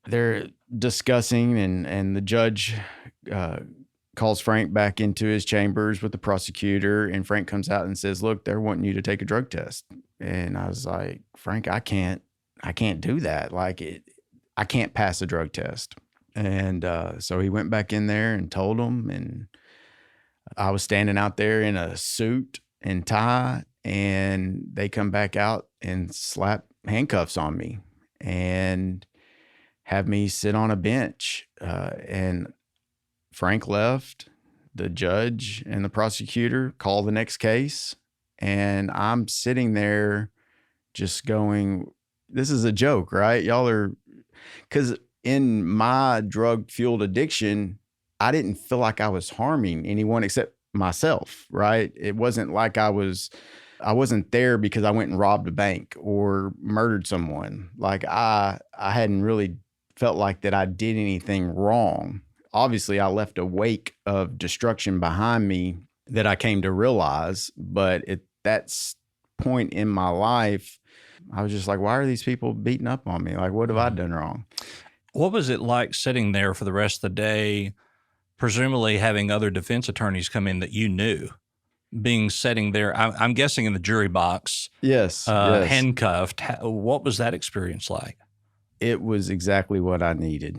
they're discussing, and the judge calls Frank back into his chambers with the prosecutor, and Frank comes out and says, look, they're wanting you to take a drug test. And I was like, Frank, I can't do that. I can't pass a drug test. And so he went back in there and told them, and I was standing out there in a suit and tie, and they come back out and slap handcuffs on me and have me sit on a bench. And Frank left. The judge and the prosecutor called the next case. And I'm sitting there just going, this is a joke, right? Y'all are, because in my drug-fueled addiction, I didn't feel like I was harming anyone except myself, right? It wasn't like I wasn't there because I went and robbed a bank or murdered someone. Like I hadn't really felt like that I did anything wrong. Obviously, I left a wake of destruction behind me that I came to realize. But at that point in my life, I was just like, why are these people beating up on me? Like, what have I done wrong? What was it like sitting there for the rest of the day, presumably having other defense attorneys come in that you knew, sitting there, I'm guessing in the jury box, Yes. handcuffed? What was that experience like? It was exactly what I needed.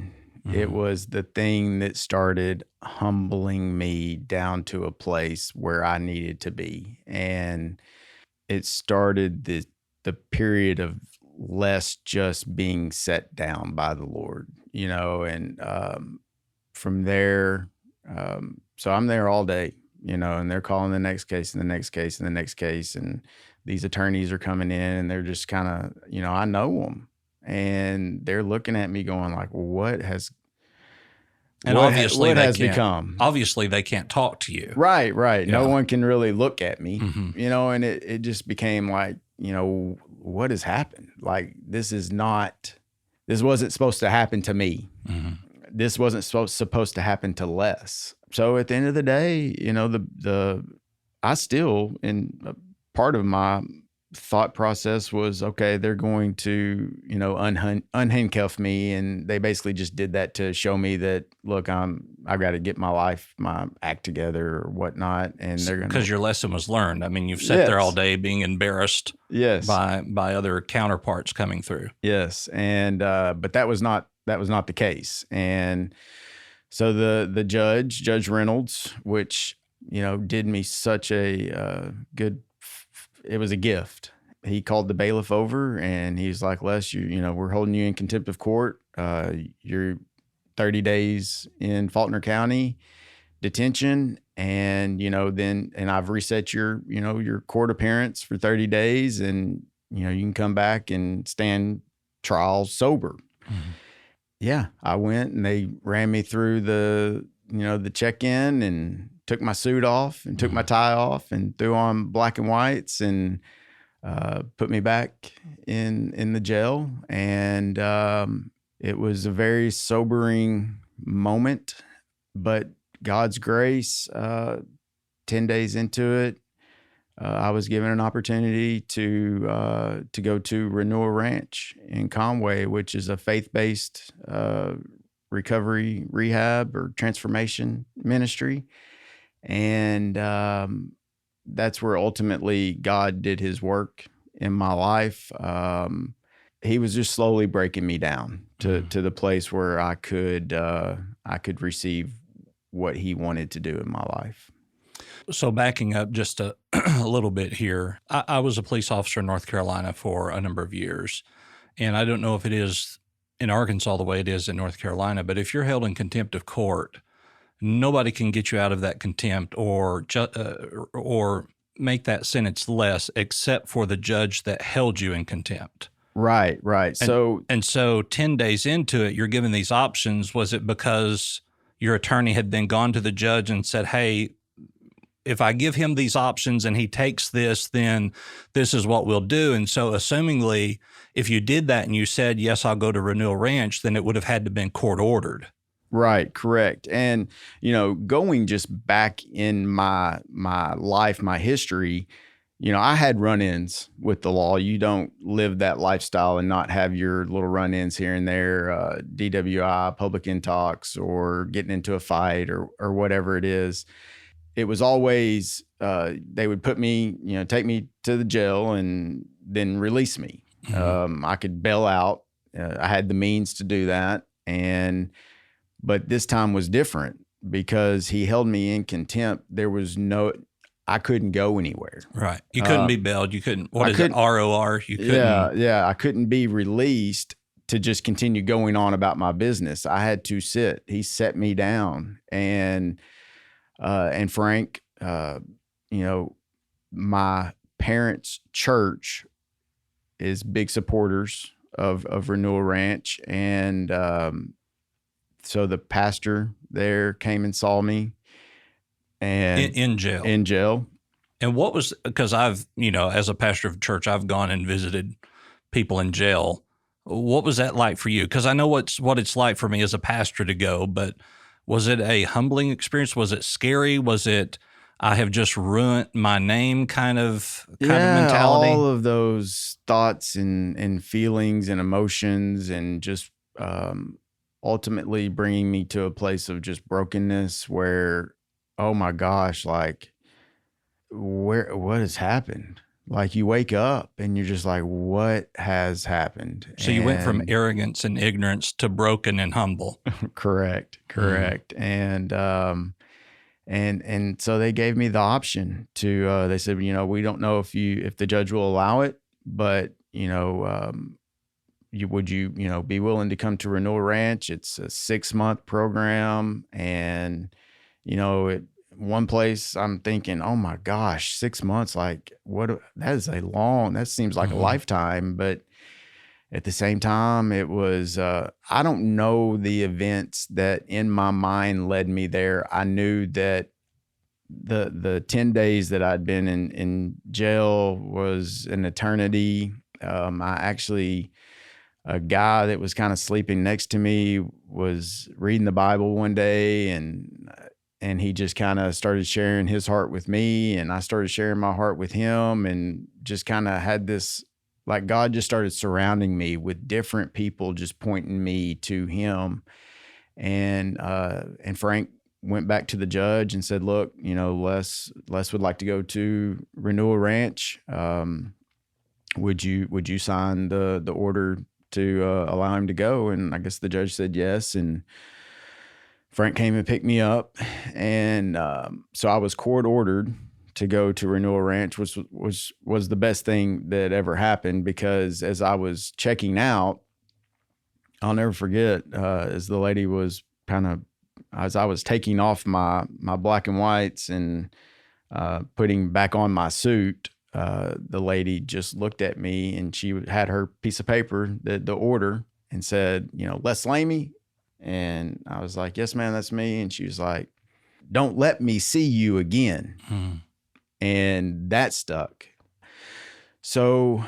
Mm-hmm. It was the thing that started humbling me down to a place where I needed to be. And it started the period of less just being set down by the Lord, and from there, So I'm there all day, and they're calling the next case and the next case and the next case. And these attorneys are coming in and they're just kind of, I know them and they're looking at me going like, what has become? Obviously they can't talk to you. Right. Yeah. No one can really look at me, Mm-hmm. And it just became like, what has happened? Like, this wasn't supposed to happen to me. Mm-hmm. This wasn't supposed to happen to Les. So at the end of the day, I still, in part of my thought process was, okay, they're going to, unhandcuff me. And they basically just did that to show me that, look, I've got to get my act together or whatnot. And they're going to, because your lesson was learned. I mean, you've sat there all day being embarrassed by other counterparts coming through. Yes. And, but that was not the case. And so the Judge Reynolds, which, did me such a good, it was a gift. He called the bailiff over and he's like, Les, we're holding you in contempt of court. You're 30 days in Faulkner County detention. And, and I've reset your court appearance for 30 days and, you can come back and stand trial sober. Mm-hmm. Yeah, I went and they ran me through the check-in and took my suit off and took my tie off and threw on black and whites and put me back in the jail. And it was a very sobering moment, but God's grace, 10 days into it, I was given an opportunity to go to Renewal Ranch in Conway, which is a faith-based recovery, rehab, or transformation ministry. And that's where ultimately God did his work in my life. He was just slowly breaking me down to the place where I could receive what he wanted to do in my life. So backing up just a little bit here, I was a police officer in North Carolina for a number of years. And I don't know if it is in Arkansas the way it is in North Carolina, but if you're held in contempt of court, nobody can get you out of that contempt or make that sentence less except for the judge that held you in contempt. Right. And so 10 days into it, you're given these options. Was it because your attorney had then gone to the judge and said, hey, if I give him these options and he takes this, then this is what we'll do? And so assumingly, if you did that and you said, yes, I'll go to Renewal Ranch, then it would have had to been court ordered. Right, correct. And, going just back in my life, my history, I had run-ins with the law. You don't live that lifestyle and not have your little run-ins here and there, DWI, public intox, or getting into a fight or whatever it is. It was always, they would put me, take me to the jail and then release me. Mm-hmm. I could bail out. I had the means to do that. But this time was different because he held me in contempt. I couldn't go anywhere. Right. You couldn't be bailed. You couldn't, ROR? You couldn't. Yeah. I couldn't be released to just continue going on about my business. I had to sit. He set me down. And Frank, my parents' church is big supporters of Renewal Ranch. And so the pastor there came and saw me. And in jail. And what was, because I've, as a pastor of church, I've gone and visited people in jail. What was that like for you? Because I know what it's like for me as a pastor to go, but was it a humbling experience? Was it scary? Was it, I have just ruined my name kind of mentality? All of those thoughts and feelings and emotions and just ultimately bringing me to a place of just brokenness where, oh my gosh, like what has happened? Like you wake up and you're just like, what has happened? So you went from arrogance and ignorance to broken and humble. Correct. And so they gave me the option to, they said, we don't know if the judge will allow it, but, would you be willing to come to Renewal Ranch? It's a 6-month program and, At one place I'm thinking, oh my gosh, 6 months, like that seems like a lifetime. But at the same time, it was, I don't know the events that in my mind led me there. I knew that the 10 days that I'd been in jail was an eternity. A guy that was kind of sleeping next to me was reading the Bible one day, and he just kind of started sharing his heart with me, and I started sharing my heart with him, and just kind of had this, like, God just started surrounding me with different people, just pointing me to him. And Frank went back to the judge and said, look, Les would like to go to Renewal Ranch. Would you sign the order to allow him to go? And I guess the judge said yes. And Frank came and picked me up. And so I was court ordered to go to Renewal Ranch, which was the best thing that ever happened, because as I was checking out, I'll never forget, as the lady was as I was taking off my black and whites and putting back on my suit, the lady just looked at me, and she had her piece of paper, the order, and said, Les Lamey. And I was like, yes, ma'am, that's me. And she was like, don't let me see you again. And that stuck. So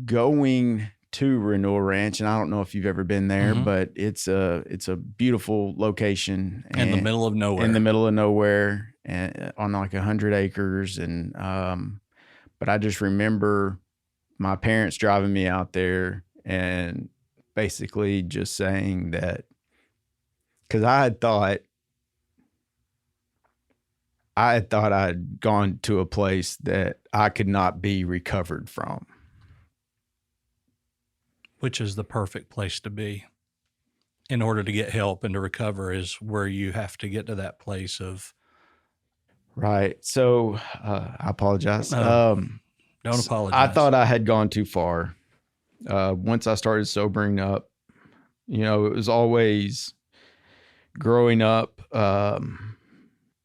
going to Renewal Ranch, and I don't know if you've ever been there, but it's a beautiful location in the middle of nowhere. In the middle of nowhere, and on like 100 acres. And but I just remember my parents driving me out there and basically just saying that, because I had thought I'd gone to a place that I could not be recovered from. Which is the perfect place to be. In order to get help and to recover is where you have to get to that place of. Right. So I apologize. Don't apologize. I thought I had gone too far. Once I started sobering up, it was always growing up.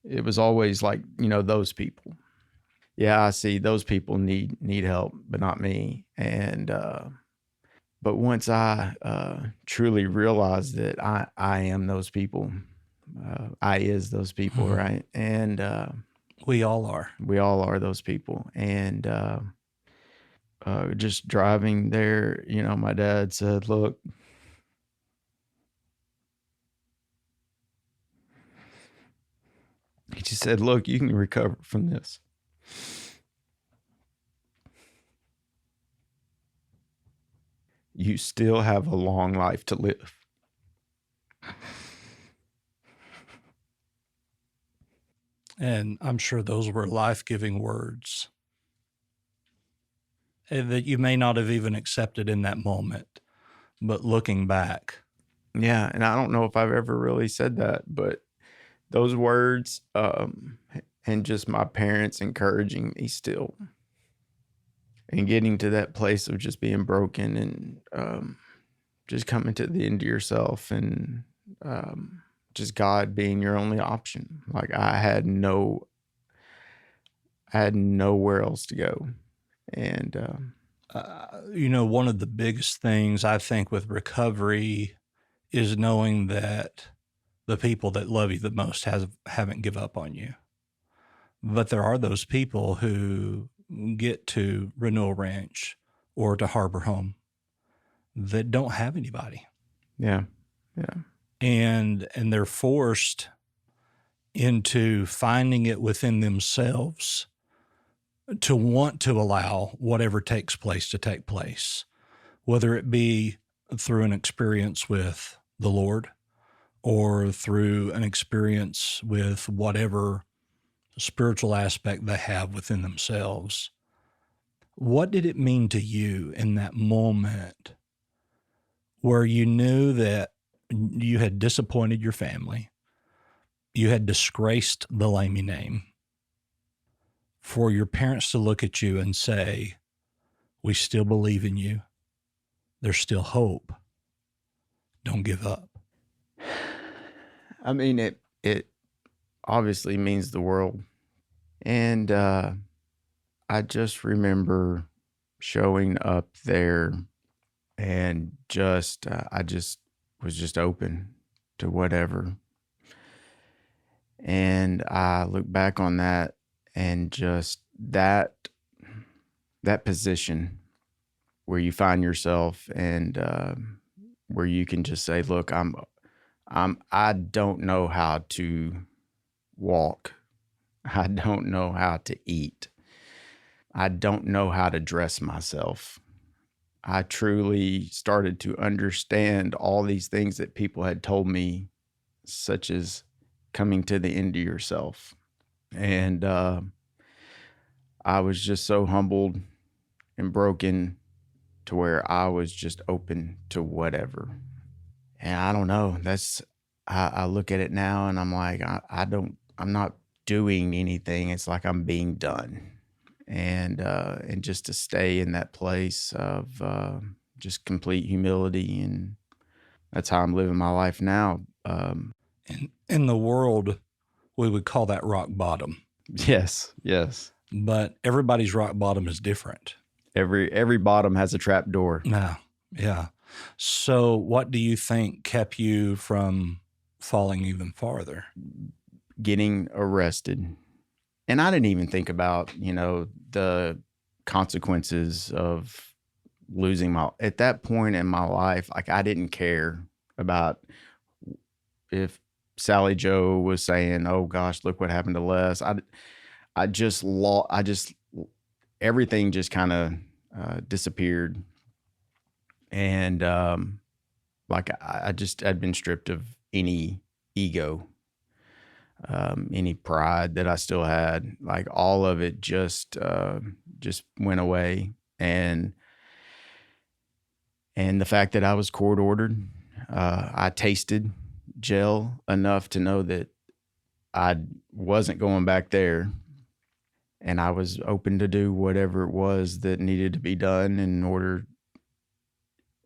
It was always like, those people. Yeah, I see those people need help, but not me. And, but once I truly realized that I am those people, I is those people, right? And we all are. We all are those people. And just driving there, my dad said, look, he just said, look, you can recover from this. You still have a long life to live. And I'm sure those were life-giving words that you may not have even accepted in that moment, but looking back. Yeah, and I don't know if I've ever really said that, but those words and just my parents encouraging me still, and getting to that place of just being broken and just coming to the end of yourself, and just God being your only option. Like I had nowhere else to go. And one of the biggest things I think with recovery is knowing that the people that love you the most haven't give up on you. But there are those people who get to Renewal Ranch or to Harbor Home that don't have anybody. Yeah. And they're forced into finding it within themselves to want to allow whatever takes place to take place, whether it be through an experience with the Lord or through an experience with whatever spiritual aspect they have within themselves. What did it mean to you in that moment where you knew that you had disappointed your family, you had disgraced the Lamey name, for your parents to look at you and say, we still believe in you. There's still hope. Don't give up. I mean, it obviously means the world. And I just remember showing up there and I just was just open to whatever. And I look back on that and just that position where you find yourself and where you can just say, look, I don't know how to walk. I don't know how to eat. I don't know how to dress myself. I truly started to understand all these things that people had told me, such as coming to the end of yourself. And I was just so humbled and broken to where I was just open to whatever. And I don't know. I look at it now and I'm like, I'm not doing anything. It's like I'm being done. And just to stay in that place of just complete humility. And that's how I'm living my life now. In the world, we would call that rock bottom. Yes. But everybody's rock bottom is different. Every bottom has a trap door. Yeah. So what do you think kept you from falling even farther? Getting arrested. And I didn't even think about, the consequences of losing at that point in my life, like I didn't care about if Sally Joe was saying, oh gosh, look what happened to Les. Everything just kind of disappeared. And I'd been stripped of any ego, any pride that I still had. Like all of it just went away. And the fact that I was court ordered, I tasted jail enough to know that I wasn't going back there. And I was open to do whatever it was that needed to be done in order.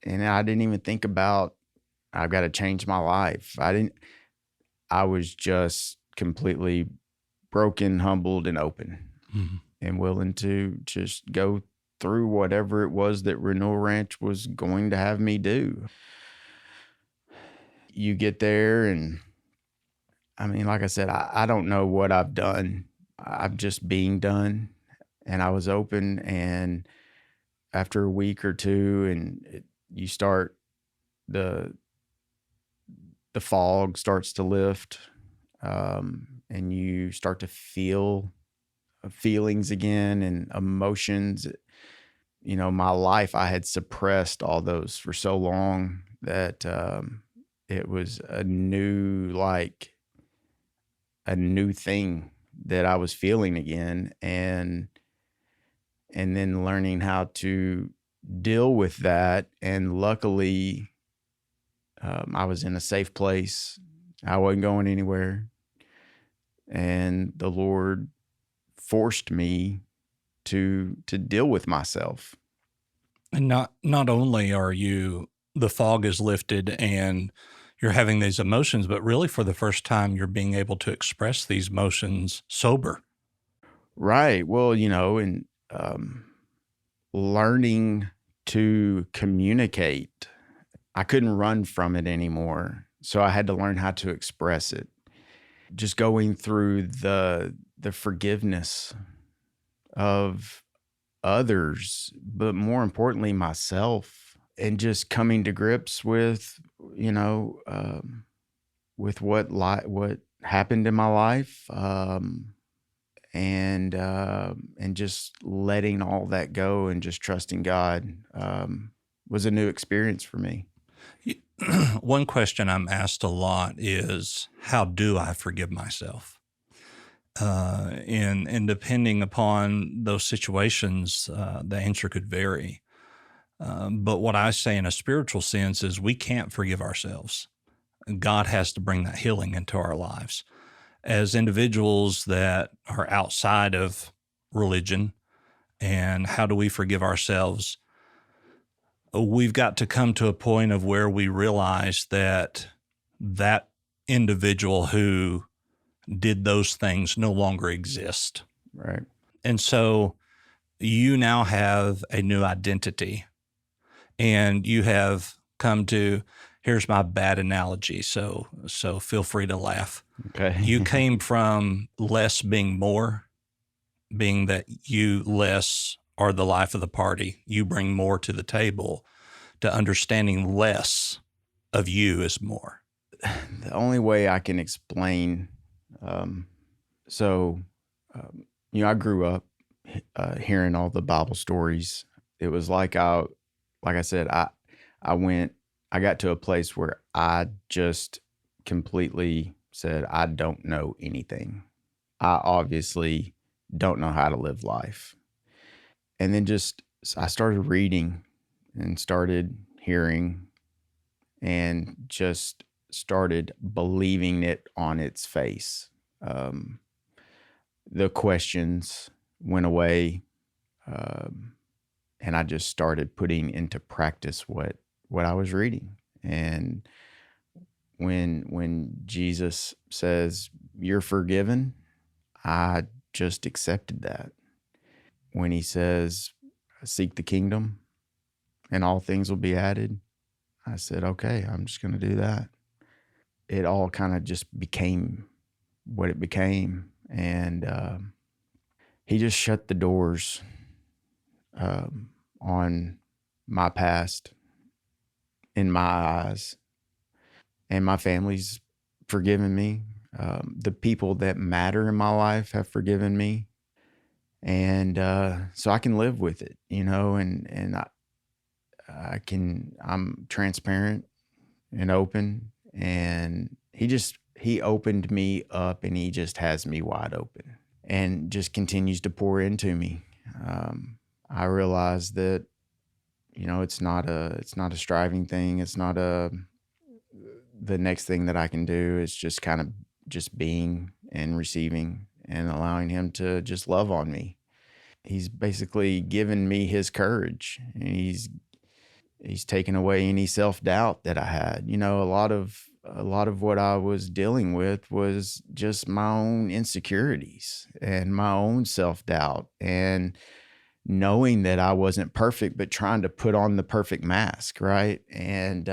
And I didn't even think about, I've got to change my life. I was just completely broken, humbled, and open, and willing to just go through whatever it was that Renewal Ranch was going to have me do. You get there, and I mean, like I said, I don't know what I've done. I'm just being done. And I was open, and after a week or two, you start, the fog starts to lift, and you start to feel feelings again and emotions. My life, I had suppressed all those for so long that it was a new thing that I was feeling again, and then learning how to deal with that. And luckily, I was in a safe place. I wasn't going anywhere, and the Lord forced me to deal with myself. And not only are the fog is lifted and you're having these emotions, but really for the first time, you're being able to express these emotions sober. Right. Well, and learning to communicate, I couldn't run from it anymore. So I had to learn how to express it. Just going through the forgiveness of others, but more importantly, myself, and just coming to grips with, with what happened in my life, and just letting all that go and just trusting God was a new experience for me. One question I'm asked a lot is, how do I forgive myself? And depending upon those situations, the answer could vary. But what I say in a spiritual sense is we can't forgive ourselves. God has to bring that healing into our lives. As individuals that are outside of religion, and how do we forgive ourselves? We've got to come to a point of where we realize that individual who did those things no longer exist. Right. And so you now have a new identity, and you have come to, here's my bad analogy, so feel free to laugh. Okay. You came from less being more, being that you less are the life of the party. You bring more to the table, to understanding less of you is more. The only way I can explain, I grew up hearing all the Bible stories. It was like I said, I got to a place where I just completely said, I don't know anything. I obviously don't know how to live life. And then I started reading and started hearing and just started believing it on its face. The questions went away, and I just started putting into practice what I was reading. And when Jesus says, "You're forgiven," I just accepted that. When he says, "Seek the kingdom and all things will be added," I said, okay, I'm just going to do that. It all kind of just became what it became. And he just shut the doors on my past in my eyes. And my family's forgiven me. The people that matter in my life have forgiven me. And so I can live with it, and I'm transparent and open, and he opened me up, and he just has me wide open and just continues to pour into me. I realize that, it's not a striving thing. It's not the next thing that I can do. It's just kind of just being and receiving and allowing him to just love on me. He's basically given me his courage, and he's taken away any self-doubt that I had. A lot of what I was dealing with was just my own insecurities and my own self-doubt, and knowing that I wasn't perfect, but trying to put on the perfect mask, right? And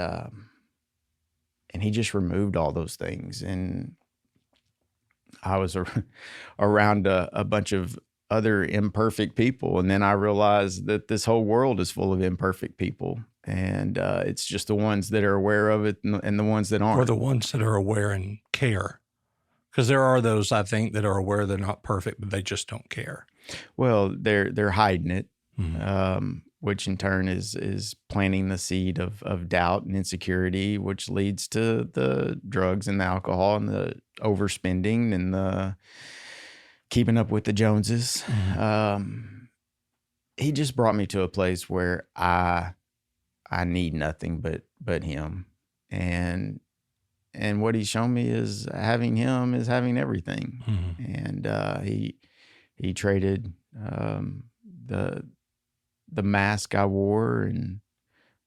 he just removed all those things. And I was around a bunch of other imperfect people. And then I realized that this whole world is full of imperfect people. And it's just the ones that are aware of it and the ones that aren't. Or the ones that are aware and care. Because there are those, I think, that are aware they're not perfect, but they just don't care. Well, they're hiding it, which in turn is planting the seed of doubt and insecurity, which leads to the drugs and the alcohol and the overspending and the keeping up with the Joneses. He just brought me to a place where I need nothing but him. And what he's shown me is having him is having everything. And he traded the mask I wore and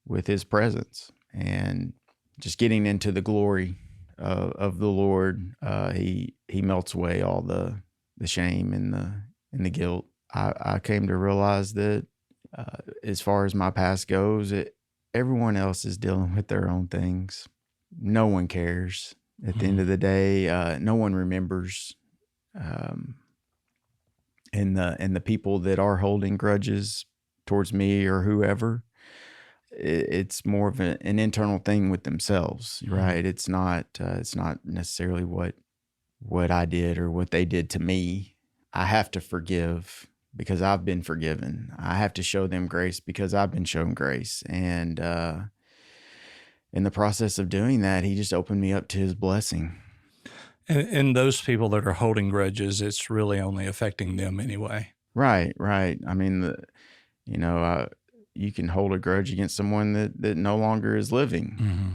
with his presence, and just getting into the glory of the Lord. He melts away all the shame and the guilt. I came to realize that as far as my past goes, everyone else is dealing with their own things. No one cares at the end of the day. No one remembers. And the people that are holding grudges towards me or whoever, it's more of an internal thing with themselves, right? It's not necessarily what I did or what they did to me. I have to forgive because I've been forgiven. I have to show them grace because I've been shown grace. And in the process of doing that, he just opened me up to his blessing. And those people that are holding grudges, it's really only affecting them anyway. Right. I mean, you can hold a grudge against someone that no longer is living.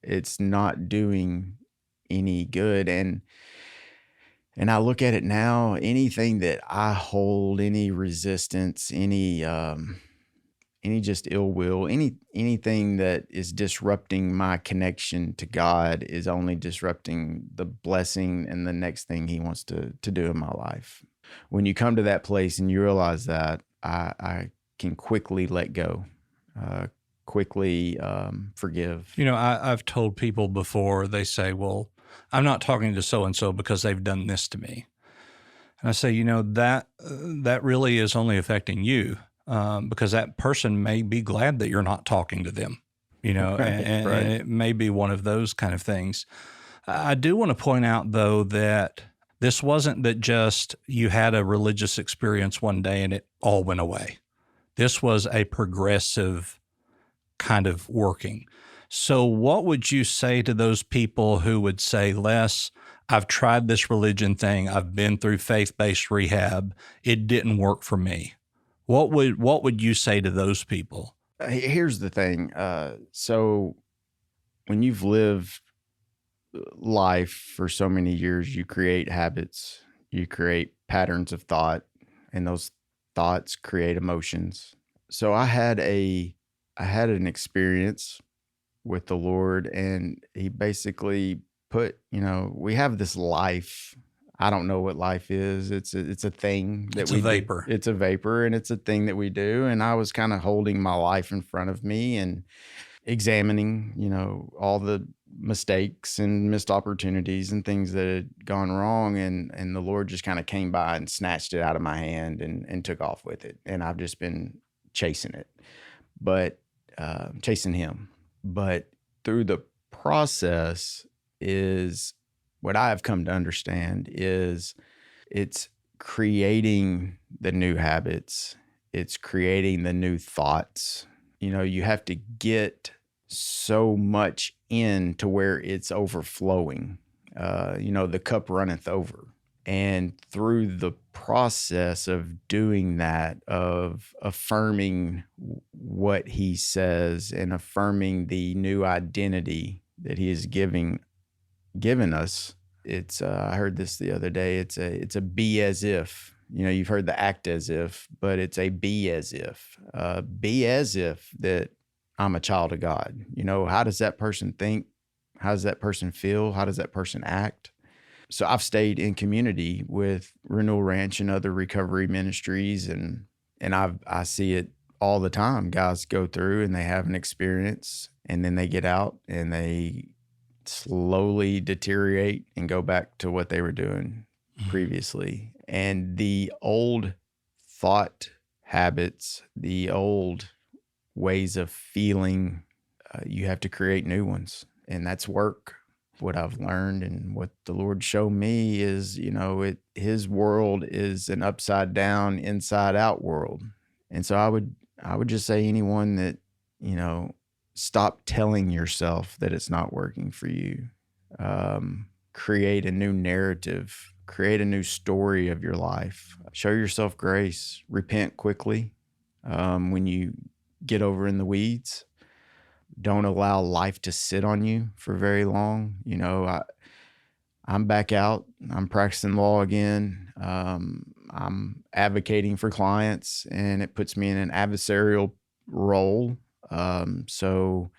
It's not doing any good. And I look at it now, anything that I hold, any resistance, any just ill will, anything that is disrupting my connection to God is only disrupting the blessing and the next thing he wants to do in my life. When you come to that place and you realize that, I can quickly let go, quickly forgive. I've told people before, they say, well, I'm not talking to so-and-so because they've done this to me. And I say, that really is only affecting you. Because that person may be glad that you're not talking to them, Right. and it may be one of those kind of things. I do want to point out, though, that this wasn't that just you had a religious experience one day and it all went away. This was a progressive kind of working. So what would you say to those people who would say, Les, I've tried this religion thing. I've been through faith-based rehab. It didn't work for me. What would you say to those people? Here's the thing. So when you've lived life for so many years, you create habits, you create patterns of thought, and those thoughts create emotions. So I had an experience with the Lord, and he basically put, we have this life. I don't know what life is. It's a thing that it's a vapor. It's a vapor, and it's a thing that we do. And I was kind of holding my life in front of me and examining, all the mistakes and missed opportunities and things that had gone wrong. And the Lord just kind of came by and snatched it out of my hand and took off with it. And I've just been chasing it, but chasing him. But through the process is what I have come to understand is it's creating the new habits. It's creating the new thoughts. You have to get so much in to where it's overflowing. The cup runneth over. And through the process of doing that, of affirming what he says and affirming the new identity that he is given us, it's I heard this the other day, it's a be as if. You've heard the act as if, but it's a be as if. Be as if that I'm a child of God. How does that person think? How does that person feel? How does that person act? So I've stayed in community with Renewal Ranch and other recovery ministries, and I see it all the time. Guys go through and they have an experience, and then they get out and they slowly deteriorate and go back to what they were doing previously. And the old thought habits, the old ways of feeling, you have to create new ones, and that's work. What I've learned and what the Lord showed me is, his world is an upside down, inside out world. And so I would just say anyone that, stop telling yourself that it's not working for you. Create a new narrative, create a new story of your life. Show yourself grace, repent quickly. When you get over in the weeds, don't allow life to sit on you for very long. I'm back out. I'm practicing law again. I'm advocating for clients, and it puts me in an adversarial role. So,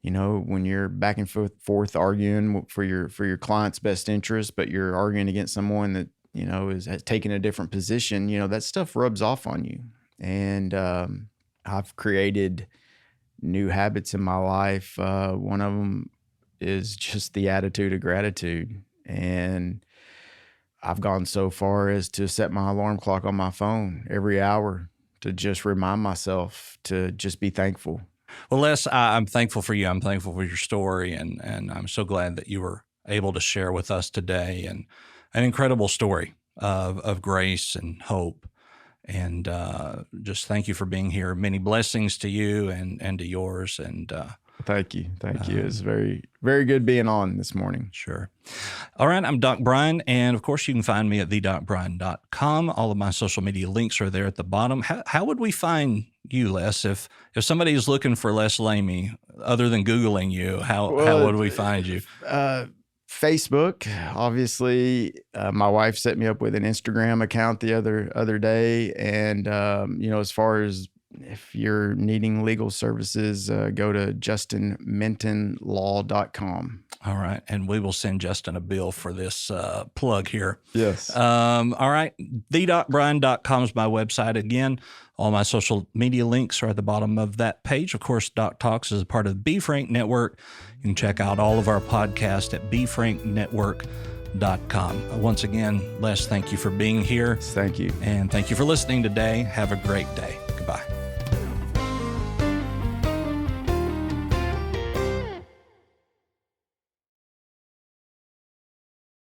when you're back and forth arguing for your client's best interest, but you're arguing against someone that, has taken a different position, that stuff rubs off on you. And I've created new habits in my life. One of them is just the attitude of gratitude. And I've gone so far as to set my alarm clock on my phone every hour to just remind myself to just be thankful. Well, Les, I'm thankful for you. I'm thankful for your story, and I'm so glad that you were able to share with us today, and an incredible story of grace and hope. And just thank you for being here. Many blessings to you and to yours. And thank you. It's very, very good being on this morning. Sure. All right. I'm Doc Brian. And of course, you can find me at thedocbrian.com. All of my social media links are there at the bottom. How would we find you, Les? If somebody is looking for Les Lamey, other than Googling you, how would we find you? Facebook, obviously. My wife set me up with an Instagram account the other day, and as far as if you're needing legal services, go to justinmintonlaw.com. All right. And we will send Justin a bill for this plug here. Yes. All right. TheDocBrian.com is my website. Again, all my social media links are at the bottom of that page. Of course, Doc Talks is a part of the Be Frank Network. You can check out all of our podcasts at BeFrankNetwork.com. Once again, Les, thank you for being here. Thank you. And thank you for listening today. Have a great day.